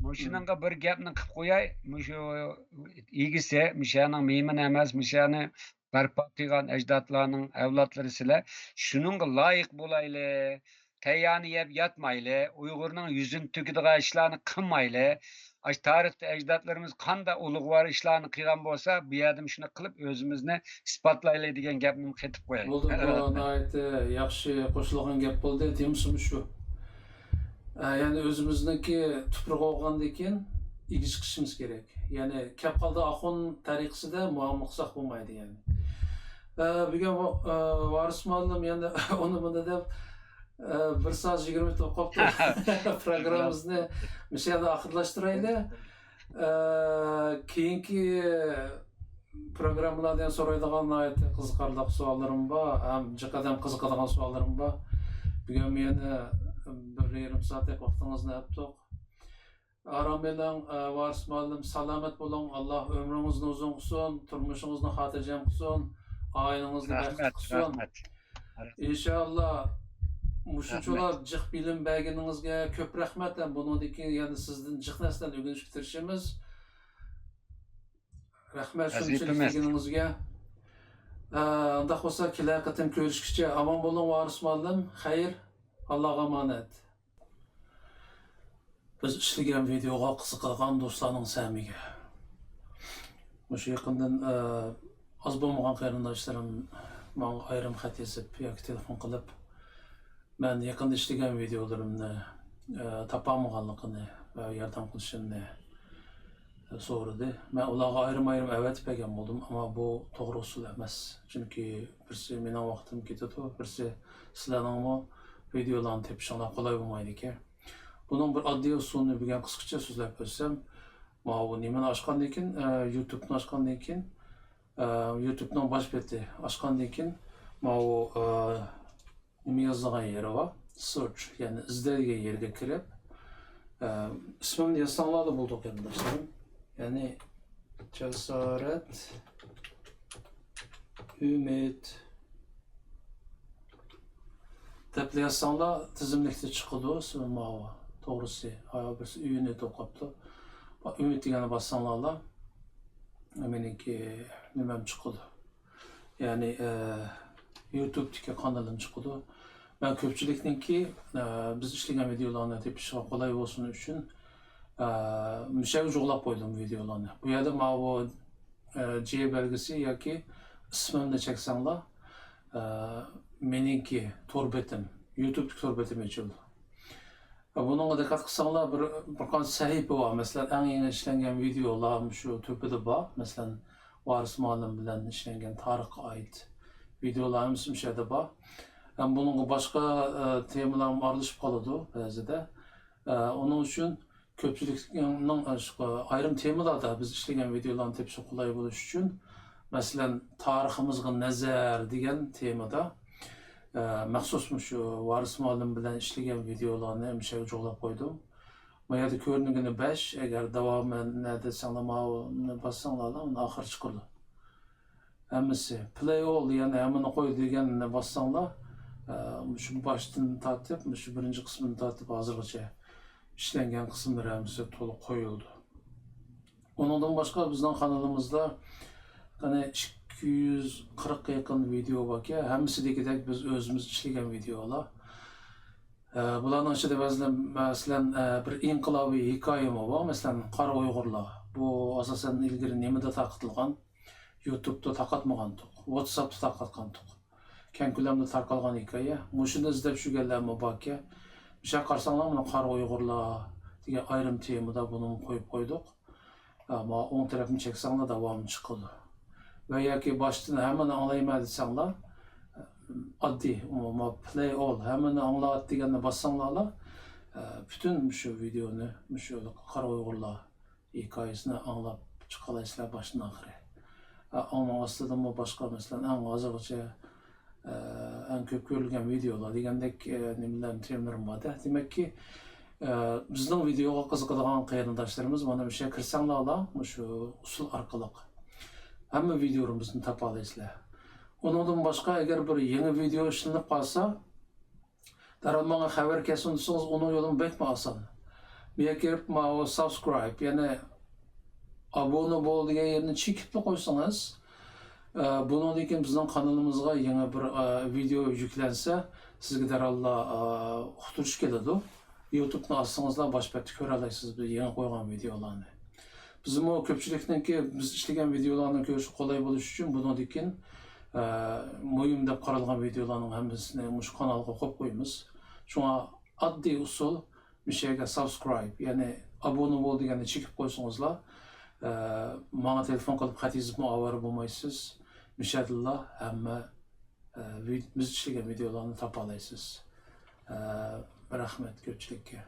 Muşunanga bir gapni qilib qo'yay. Mushu egisi, mushaning meymin emas, mushani barpo qilgan ajdodlarning avlodlari sizlar shuningga loyiq bo'layli. Tayyani yeb yatmayli, Uyg'urning yuzini to'kadigan ishlarni qilmayli. Tarixda ajdodlarimiz qanday ulug'vor ishlarni qilgan bo'lsa, bu yerda shuni qilib o'zimizni isbotlayli degan gapni qaytib qo'yay. Bo'ldi, bu yaxshi qo'shilgan gap bo'ldi, deymizmi shu. Yani özümüzdeki tuprağı olgandan keyin igi chiqishimiz kerak. Yani kep qoldi Axun tariqasida muammo qilsak bo'lmaydi yani. Bugun Varis muallim endi uni bunda deb 1 soat 20 minut qolibdi. Programmamizni o'sha yerda oxirlashtiraylik. Keyingi programmalardan so'raydigan qiziqarli savollarim bor, ham jiqadam qiziqadigan savollarim bor. Bugun meni bir yarım saatlik vaktinizni yaptık. Aram bilen Varis muallim selamet bulun. Allah ömrünüzni uzun kılsın, turmuşunuzni xotirjam kılsın, ailenizni baxtli kılsın. İnşallah muşunchalar jiq bilim berganingizga ko'p rahmat. Bundan keyin yana sizdan jiq narsalarni o'rganishga tirishamiz. Rahmat shunchaligingizga. Undaq bo'lsa kelar qatim ko'rishguncha omon bo'ling Varis muallim. Xayr. Allah'a emanet. Biz işleyen videoga qiziqadigan do'stlarning samiga. O'sha yaqindan az bo'lmagan qarindoshlarim menga ayrim xat yozib yoki telefon qilib, men yaqinda ishlagan videolarimni topolmaganligini va yordam qilishimni so'radi. Men ularga ayrim avatib bergan bo'ldim, ammo bu to'g'ri usul emas. Chunki birsi mening vaqtim ketadi, birsi sizlarning videolarni tepishinglar qolay bo'lmaydi ekan. Bunun bir oddiy usulini bilgan qisqacha so'zlab ko'rsam, mana nimani ochgandan keyin, YouTube'ni ochgandan keyin, YouTube'ning bosh beti ochgandan keyin, mana nima yozilgan yeri bor, search, ya'ni izlaydigan yerga kirib, ismimni yozsanglar bo'ldi qarindoshlarim. Ya'ni Jasorat Umid deb yazsanglar tizimlikda chiqadi, mana to'g'risi, birisi uyini to'qabdi. Umid degani bossanglar, meniki nimam chiqadi. Ya'ni YouTube'dagi kanalim chiqadi. Men ko'pchilikniki biz ishlagan videolarni tepishga qolay bo'lsin uchun mushaga jo'g'lab qo'ydim videolarni. Bu yerda mana bu J belgisi yoki ismimni cheksanglar, meniki to'rbetim, YouTube to'rbetim ochildi. Bununla dikkat qilsanglar bir qancha sahifa bor. Masalan, eng yangi ishlangan videolar shu to'pida bor. Masalan, Varis muallim bilan ishlangan tarixga oid videolarimiz shu yerda bor. Bununla boshqa temalar aralashib qoladi ba'zida. Onun uchun ko'pchilikning ayrim temalarda biz ishlagan videolarni tepishga qulay bo'lish uchun, masalan, tariximizga nazar degan temada maxsus shu Varis muallim bilan ishlagan videolarni mushaga jo'g'lab qo'ydim. Bu yerda ko'rinigini 5, agar davomini desanglar, bossanglar, uni oxir chiqadi. Hammasi play all, ya'ni hammani qo'y deganini bossanglar, shu boshdan tortib, shu birinchi qismini tortib hozirgacha ishlangan qismlar hammasi to'liq qo'yildi. Undan boshqa bizning kanalimizda qani 240 ga yaqin video borki, hammasidagidek biz o'zimiz ishlagan videolar. Bularning ichida masalan bir inqilobiy hikoyam bor, masalan Qora Uyg'urlar. Bu asosan ilgari nimada taqitilgan YouTube'da taqatmagandık, WhatsApp'ta taqatgandık. Keng ko'lamda tarqalgan hikoya. Mushuni izlab shurganlarmi borki, o'sha qarasanglar mana qora Uyg'urlar degan ayrim temada buni qo'yib qo'ydik. Ammo o'ng tarafni cheksanglar davomi chiqadi. Va yoki boshdan hammani anglayman desanglar, oddiy play all hammani anglat deganda bossanglar, bütün shu videoni, shu qora Uyg'urlar hikoyasini anglab chiqalasizlar boshdan oxiri. Ama aslında bu başka mesela en azıcık en köp görülgen videolar degandek nimalar terimlerim var da. Demek ki bizning videoga qiziqadigan qarindoshlarimiz mana bu yerga kirsanglar, shu usul orqali hamma videolarimizni topa olasizlar. Undan boshqa agar bir yangi video ishlanib qolsa, darhol menga xabar kelsin desangiz, uni yo'lini bekma oson. Bu yerga kirib, mana subscribe, ya'ni abone bo'l degan yerni chekib qo'ysangiz, bundan keyin bizning kanalimizga yangi bir video yuklansa, sizga darhol uqtirish keladi. YouTube'ni açsangızlar başpakta ko'ra olasiz bu yangi qo'ygan videolarni. Bizim o ko'pchilikniki biz ishlagan videolarni ko'rish qulay bo'lishi uchun bundan keyin muhim deb qaralgan videolarning hammasini shu kanalga qo'yib qo'yamiz. Shunga oddiy usul mishaga subscribe, ya'ni abone bo'l deganni chekib qo'ysangizlar, menga telefon qilib xat yozib avara bo'lmaysiz. Inshaalloh hamma biz ishlagan videolarni topa olasiz. Rahmet ko'pchilikka.